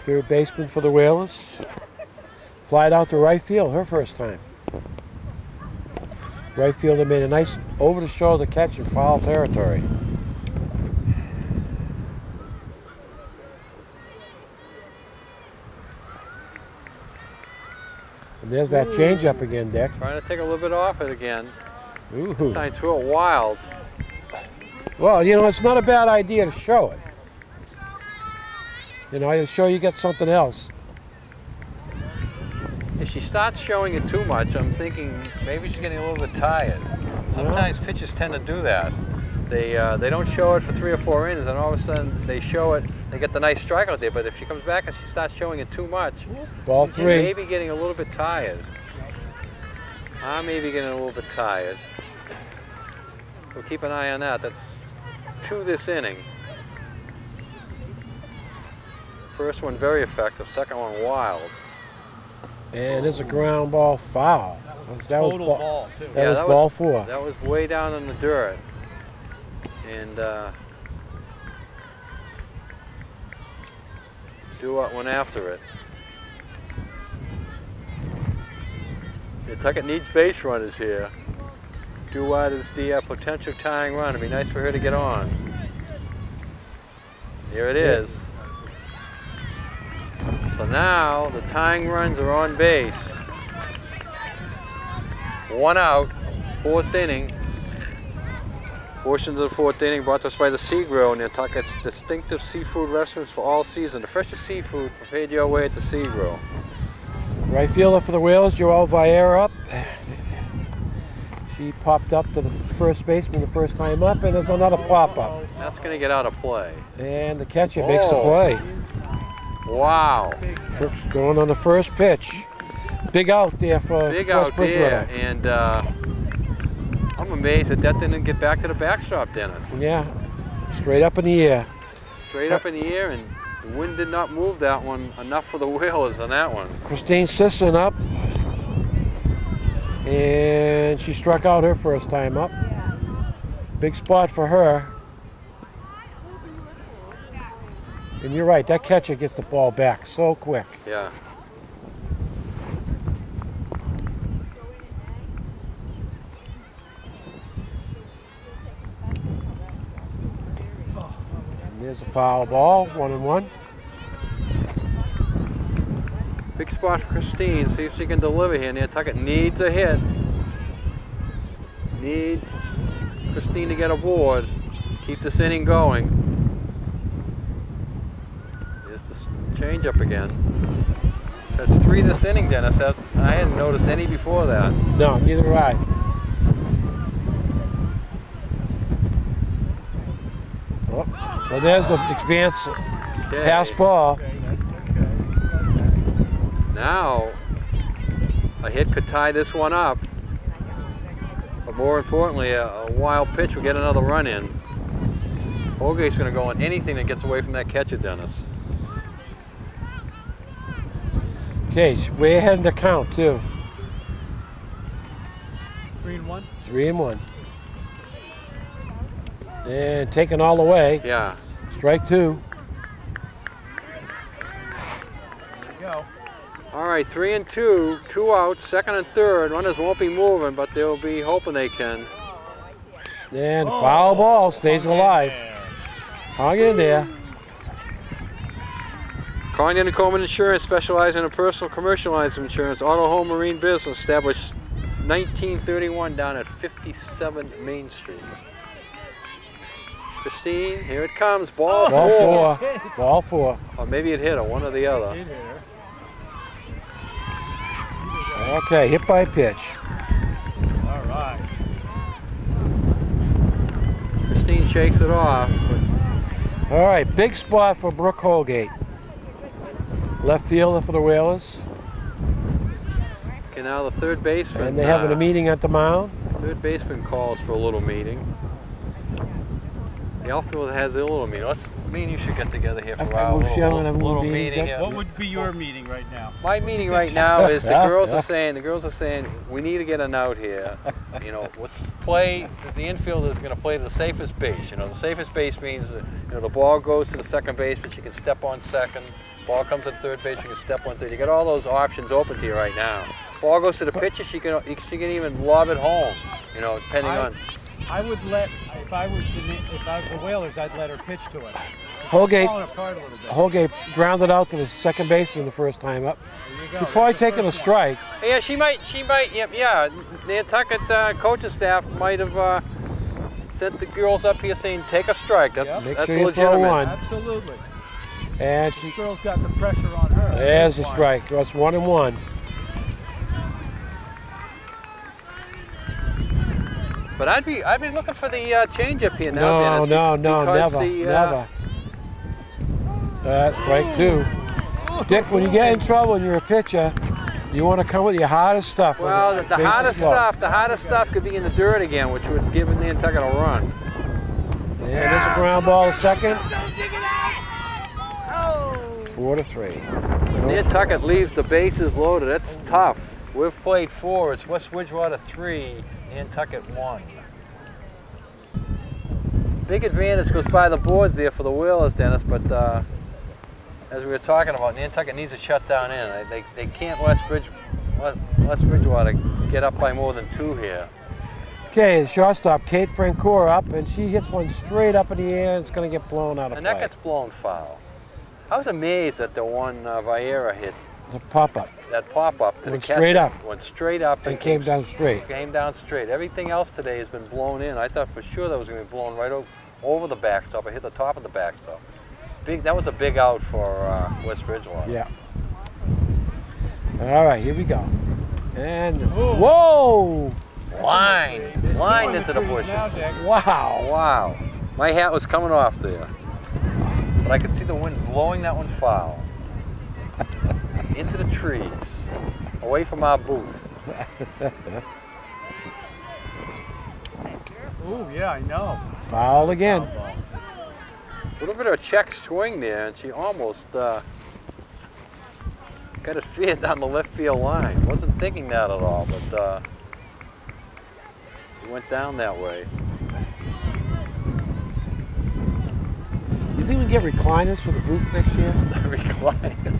[SPEAKER 2] Third baseman for the Whalers. Flied out to right field her first time. Right fielder made a nice over-the-shoulder catch in foul territory. And there's that changeup again, Dick.
[SPEAKER 1] Trying to take a little bit off it again.
[SPEAKER 2] Ooh.
[SPEAKER 1] This time threw it wild.
[SPEAKER 2] Well, you know, it's not a bad idea to show it. You know, I'm sure you get something else.
[SPEAKER 1] If she starts showing it too much, I'm thinking maybe she's getting a little bit tired. Sometimes pitchers tend to do that. They don't show it for 3 or 4 innings, and all of a sudden they show it. They get the nice strikeout there. But if she comes back and she starts showing it too much,
[SPEAKER 2] Ball
[SPEAKER 1] she
[SPEAKER 2] 3.
[SPEAKER 1] may be getting a little bit tired. I may be getting a little bit tired. So keep an eye on that. That's 2 this inning. First one very effective. Second one wild.
[SPEAKER 2] And there's a ground ball foul. That was
[SPEAKER 3] Total
[SPEAKER 2] ball,
[SPEAKER 3] ball, too.
[SPEAKER 2] that was ball 4.
[SPEAKER 1] That was way down in the dirt. And Duat went after it. Nantucket needs base runners here. Duat is the potential tying run. It'd be nice for her to get on. Here it is. So now the tying runs are on base. 1 out, 4th inning. Portions of the 4th inning brought to us by the Sea Grill, Nantucket's distinctive seafood restaurants for all season. The freshest seafood prepared your way at the Sea Grill.
[SPEAKER 2] Right fielder for the Whalers, Joelle Vieira up. She popped up to the first baseman the first time up, and there's another pop-up.
[SPEAKER 1] That's going to get out of play.
[SPEAKER 2] And the catcher makes the play.
[SPEAKER 1] Wow.
[SPEAKER 2] Going on the first pitch. Big out there for
[SPEAKER 1] Big
[SPEAKER 2] West
[SPEAKER 1] out
[SPEAKER 2] Bridgewater.
[SPEAKER 1] there, and I'm amazed that didn't get back to the backstop, Dennis.
[SPEAKER 2] Yeah, straight up in the air.
[SPEAKER 1] Straight up in the air, and the wind did not move that one enough for the Whalers on that one.
[SPEAKER 2] Christine Sisson up. And she struck out her first time up. Big spot for her. And you're right, that catcher gets the ball back so quick.
[SPEAKER 1] Yeah.
[SPEAKER 2] And there's a foul ball, 1-1.
[SPEAKER 1] Big spot for Christine. See if she can deliver here. Nantucket needs a hit. Needs Christine to get aboard. Keep this inning going. Here's the change-up again. That's 3 this inning, Dennis. I hadn't noticed any before that.
[SPEAKER 2] No, neither have I. Oh, well, there's the advance pass ball.
[SPEAKER 3] Okay, that's okay.
[SPEAKER 1] Now, A hit could tie this one up. But more importantly, a wild pitch will get another run in. Holgate's going to go on anything that gets away from that catcher, Dennis.
[SPEAKER 2] Okay, way ahead in the count, too.
[SPEAKER 3] 3-1.
[SPEAKER 2] 3-1. And taken all the way.
[SPEAKER 1] Yeah.
[SPEAKER 2] Strike 2.
[SPEAKER 3] There you go.
[SPEAKER 1] All right, 3-2, 2 outs, second and third. Runners won't be moving, but they'll be hoping they can.
[SPEAKER 2] And foul ball stays alive. Hung in there.
[SPEAKER 1] Condon and Coleman Insurance, specializing in personal commercial lines of insurance, auto, home, marine business, established 1931 down at 57 Main Street. Christine, here it comes, ball four.
[SPEAKER 2] Ball 4.
[SPEAKER 1] Or maybe it hit her, one or the other.
[SPEAKER 3] It hit her.
[SPEAKER 2] Okay, hit by pitch.
[SPEAKER 3] All right.
[SPEAKER 1] Christine shakes it off.
[SPEAKER 2] All right, big spot for Brooke Holgate. Left fielder for the Whalers.
[SPEAKER 1] Okay, now the third baseman.
[SPEAKER 2] And they're having a meeting at the mound.
[SPEAKER 1] Third baseman calls for a little meeting. The outfielder has a little meeting. Me and you should get together here for our little meeting. Here.
[SPEAKER 3] What would be your meeting right now?
[SPEAKER 1] My meeting right now is the girls are saying we need to get an out here. You know, let's play. The infielder is going to play the safest base. You know, the safest base means the ball goes to the second base, but you can step on second. Ball comes to the third base, you can step on third. You got all those options open to you right now. Ball goes to the pitcher, she can even lob it home. You know, depending on.
[SPEAKER 3] I would let, if I was the Whalers, I'd let her pitch to it.
[SPEAKER 2] Holgate,
[SPEAKER 3] Falling apart a little bit.
[SPEAKER 2] Holgate grounded out to the second baseman the first time up. She's probably taking a strike.
[SPEAKER 1] Yeah, she might. Yeah. The Nantucket coaching staff might have sent the girls up here saying, "Take a strike." That's
[SPEAKER 2] Make
[SPEAKER 1] that's
[SPEAKER 2] sure you
[SPEAKER 1] legitimate.
[SPEAKER 2] throw one.
[SPEAKER 3] Absolutely.
[SPEAKER 2] And
[SPEAKER 3] This girl's got the pressure on her.
[SPEAKER 2] there's a strike. That's 1-1.
[SPEAKER 1] But I'd be looking for the changeup here now,
[SPEAKER 2] No,
[SPEAKER 1] Dennis. Because
[SPEAKER 2] never. That's strike 2. Dick, when you get in trouble and you're a pitcher, you want to come with your hardest stuff.
[SPEAKER 1] Well, the hottest stuff could be in the dirt again, which would give Nantucket a run.
[SPEAKER 2] And there's a ground ball to second. 4-3.
[SPEAKER 1] Nantucket leaves the bases loaded. That's tough. We've played 4. It's West Bridgewater 3, Nantucket 1. Big advantage goes by the boards there for the Whalers, Dennis, but as we were talking about, Nantucket needs a shutdown in. They can't West Bridgewater get up by more than 2 here.
[SPEAKER 2] Okay, the shortstop, Kate Francoeur up, and she hits one straight up in the air, and it's going to get blown out of
[SPEAKER 1] And
[SPEAKER 2] play.
[SPEAKER 1] that gets blown foul. I was amazed that the one Vieira hit,
[SPEAKER 2] The pop-up.
[SPEAKER 1] that pop-up to the
[SPEAKER 2] Went
[SPEAKER 1] catcher.
[SPEAKER 2] straight up.
[SPEAKER 1] Went straight up.
[SPEAKER 2] And came down straight.
[SPEAKER 1] Came down straight. Everything else today has been blown in. I thought for sure that was going to be blown right over the backstop. It hit the top of the backstop. That was a big out for West Bridgewater.
[SPEAKER 2] Yeah. All right, here we go. And, whoa!
[SPEAKER 1] Lined into the bushes.
[SPEAKER 2] Wow.
[SPEAKER 1] Wow. My hat was coming off there. But I could see the wind blowing that one foul. Into the trees. Away from our booth.
[SPEAKER 3] Oh, yeah, I know.
[SPEAKER 2] Foul again.
[SPEAKER 1] A little bit of a check swing there, and she almost got it feared down the left field line. Wasn't thinking that at all, but it went down that way.
[SPEAKER 2] You think we can get recliners for the booth next year?
[SPEAKER 1] Recliners.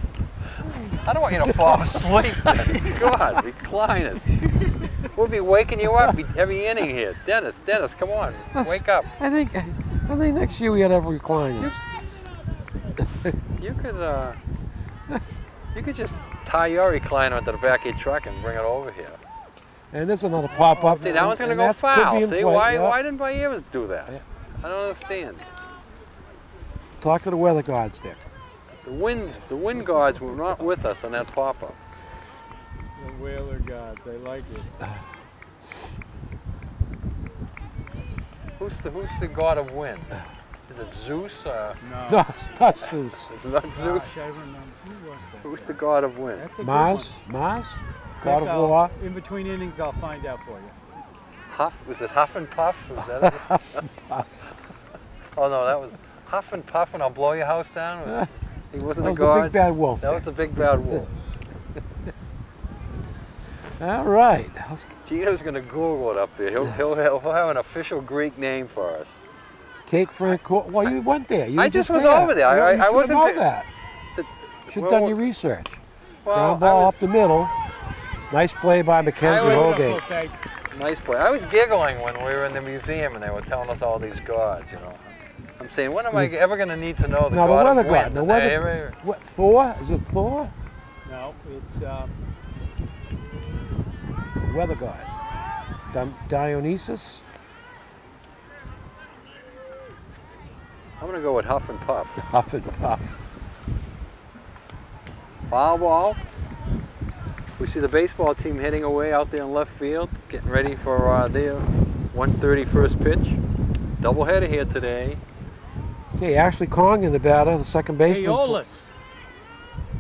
[SPEAKER 1] I don't want you to fall asleep. God, recliners. We'll be waking you up every inning here. Dennis, come on, wake up.
[SPEAKER 2] I think next year we gotta have recliners.
[SPEAKER 1] You could just tie your recliner onto the back of your truck and bring it over here.
[SPEAKER 2] And there's another pop-up.
[SPEAKER 1] See, that one's going to go foul. See, why didn't Vieira do that? Yeah. I don't understand.
[SPEAKER 2] Talk to the weather gods, Dick.
[SPEAKER 1] The wind guards were not with us on that pop-up.
[SPEAKER 3] The Whaler gods, I like it.
[SPEAKER 1] Who's the god of wind? Is it Zeus?
[SPEAKER 3] No.
[SPEAKER 2] No, it's not Zeus.
[SPEAKER 1] It's not Zeus.
[SPEAKER 3] Gosh, I remember. Who was that?
[SPEAKER 1] Who's the god of wind?
[SPEAKER 3] That's a good
[SPEAKER 2] Mars?
[SPEAKER 3] one.
[SPEAKER 2] Mars? God of War.
[SPEAKER 3] In between innings, I'll find out for you.
[SPEAKER 1] Huff, was it Huff and Puff? Was that it?
[SPEAKER 2] Huff and Puff.
[SPEAKER 1] Oh no, that was Huff and Puff and I'll blow your house down? He wasn't
[SPEAKER 2] That was
[SPEAKER 1] a god?
[SPEAKER 2] the big bad wolf.
[SPEAKER 1] That was the big bad wolf.
[SPEAKER 2] All right.
[SPEAKER 1] Gino's going to Google it up there. He'll have an official Greek name for us.
[SPEAKER 2] Kate Franco. Well, you went there. You
[SPEAKER 1] I just was over there. I wasn't
[SPEAKER 2] know that.
[SPEAKER 1] The,
[SPEAKER 2] Should have done your research.
[SPEAKER 1] Well,
[SPEAKER 2] Ground ball up the middle. Nice play by Mackenzie Holgate.
[SPEAKER 3] Okay.
[SPEAKER 1] Nice play. I was giggling when we were in the museum and they were telling us all these gods, you know. I'm saying, when am I ever going to need to know the
[SPEAKER 2] now,
[SPEAKER 1] god
[SPEAKER 2] the weather
[SPEAKER 1] of
[SPEAKER 2] god.
[SPEAKER 1] wind?
[SPEAKER 2] The weather. What, Thor? Is it Thor?
[SPEAKER 3] No, it's
[SPEAKER 2] Weather god. Dionysus?
[SPEAKER 1] I'm going to go with Huff and Puff.
[SPEAKER 2] Huff and Puff.
[SPEAKER 1] Foul ball. We see the baseball team heading away out there in left field, getting ready for their 131st pitch. Doubleheader here today.
[SPEAKER 2] Okay, Ashley Kong in the batter, the second baseman.
[SPEAKER 3] Aeolus.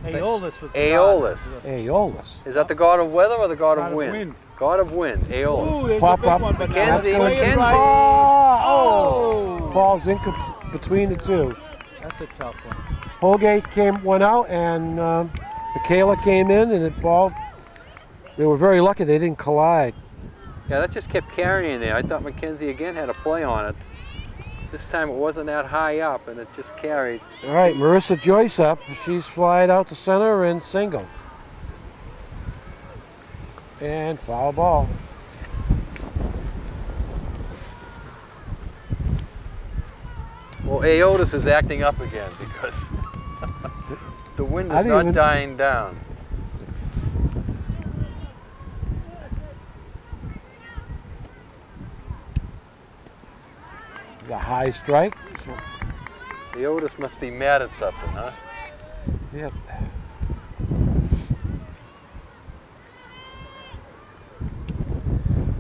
[SPEAKER 3] Aeolus was the
[SPEAKER 1] Aeolus.
[SPEAKER 3] god.
[SPEAKER 2] Aeolus.
[SPEAKER 1] Is that the god of weather or the god of wind?
[SPEAKER 3] Wind.
[SPEAKER 1] God of wind, Aeolus.
[SPEAKER 3] Ooh, there's
[SPEAKER 2] Pop
[SPEAKER 3] a big
[SPEAKER 2] up.
[SPEAKER 3] one, but
[SPEAKER 1] Mackenzie,
[SPEAKER 3] now it's
[SPEAKER 1] Mackenzie.
[SPEAKER 3] right.
[SPEAKER 2] Oh! Falls in between the two.
[SPEAKER 3] That's a tough one.
[SPEAKER 2] Holgate went out, and Michaela came in, and it ball. They were very lucky they didn't collide.
[SPEAKER 1] Yeah, that just kept carrying there. I thought Mackenzie again had a play on it. This time it wasn't that high up, and it just carried.
[SPEAKER 2] All right, Marissa Joyce up. She's flied out to center and single. And foul ball.
[SPEAKER 1] Well, Aeolus is acting up again because the wind is not dying down.
[SPEAKER 2] A high strike. So,
[SPEAKER 1] Aeolus must be mad at something, huh?
[SPEAKER 2] yeah.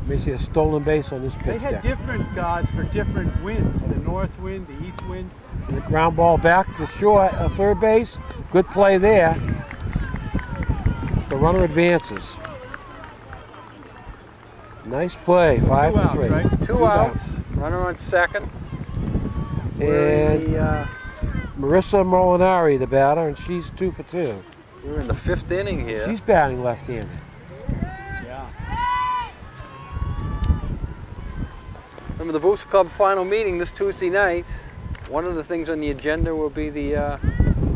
[SPEAKER 2] May see a stolen base on this
[SPEAKER 3] They
[SPEAKER 2] pitch
[SPEAKER 3] had
[SPEAKER 2] there.
[SPEAKER 3] different gods for different winds. The north wind, the east wind.
[SPEAKER 2] And the ground ball back to short, third base. Good play there. The runner advances. Nice play, 5-3.
[SPEAKER 3] Right?
[SPEAKER 1] Two outs, runner on second.
[SPEAKER 2] And Marissa Molinari, the batter, and she's 2 for 2.
[SPEAKER 1] We're in the 5th inning here.
[SPEAKER 2] She's batting left-handed.
[SPEAKER 3] Yeah.
[SPEAKER 1] Remember the Booster Club final meeting this Tuesday night. One of the things on the agenda will be the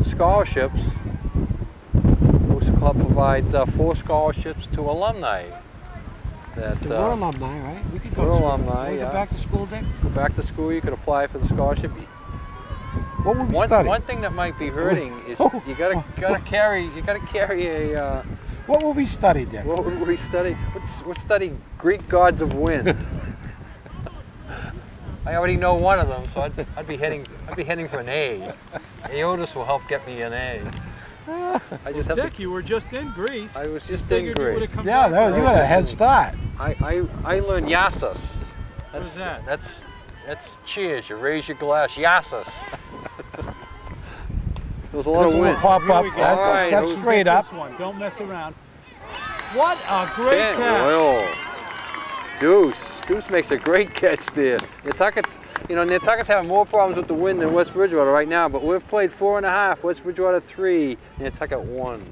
[SPEAKER 1] scholarships. Booster Club provides 4 scholarships to alumni. That,
[SPEAKER 2] We're alumni, right? We could go
[SPEAKER 1] we're
[SPEAKER 2] to school.
[SPEAKER 1] alumni,
[SPEAKER 2] We
[SPEAKER 1] yeah.
[SPEAKER 2] go back to school, Dick?
[SPEAKER 1] Go back to school, you could apply for the scholarship.
[SPEAKER 2] What would we study?
[SPEAKER 1] One thing that might be hurting is you gotta carry a.
[SPEAKER 2] What will we study, Dick?
[SPEAKER 1] What would we study? We're studying Greek gods of wind. I already know one of them, so I'd be heading for an A. Aeolus will help get me an A. I just have
[SPEAKER 3] Dick,
[SPEAKER 1] to.
[SPEAKER 3] you were just in Greece.
[SPEAKER 1] I was just in
[SPEAKER 3] Figured you
[SPEAKER 1] Greece.
[SPEAKER 3] would've come
[SPEAKER 2] Yeah,
[SPEAKER 3] back
[SPEAKER 2] no,
[SPEAKER 3] with
[SPEAKER 2] you
[SPEAKER 3] us.
[SPEAKER 2] had a head start.
[SPEAKER 1] I learned Yassos.
[SPEAKER 3] What is that?
[SPEAKER 1] That's cheers. You raise your glass. Yassos. There's a lot
[SPEAKER 2] This
[SPEAKER 1] of
[SPEAKER 2] will
[SPEAKER 1] wind.
[SPEAKER 2] pop
[SPEAKER 3] Here
[SPEAKER 2] up.
[SPEAKER 3] we go.
[SPEAKER 2] That
[SPEAKER 1] All right,
[SPEAKER 2] goes
[SPEAKER 1] who's
[SPEAKER 2] straight up.
[SPEAKER 3] This one. Don't mess around. What a great
[SPEAKER 1] Yeah,
[SPEAKER 3] catch.
[SPEAKER 1] well, Deuce makes a great catch there. Nantucket's having more problems with the wind than West Bridgewater right now, but we've played 4.5, West Bridgewater 3, Nantucket 1.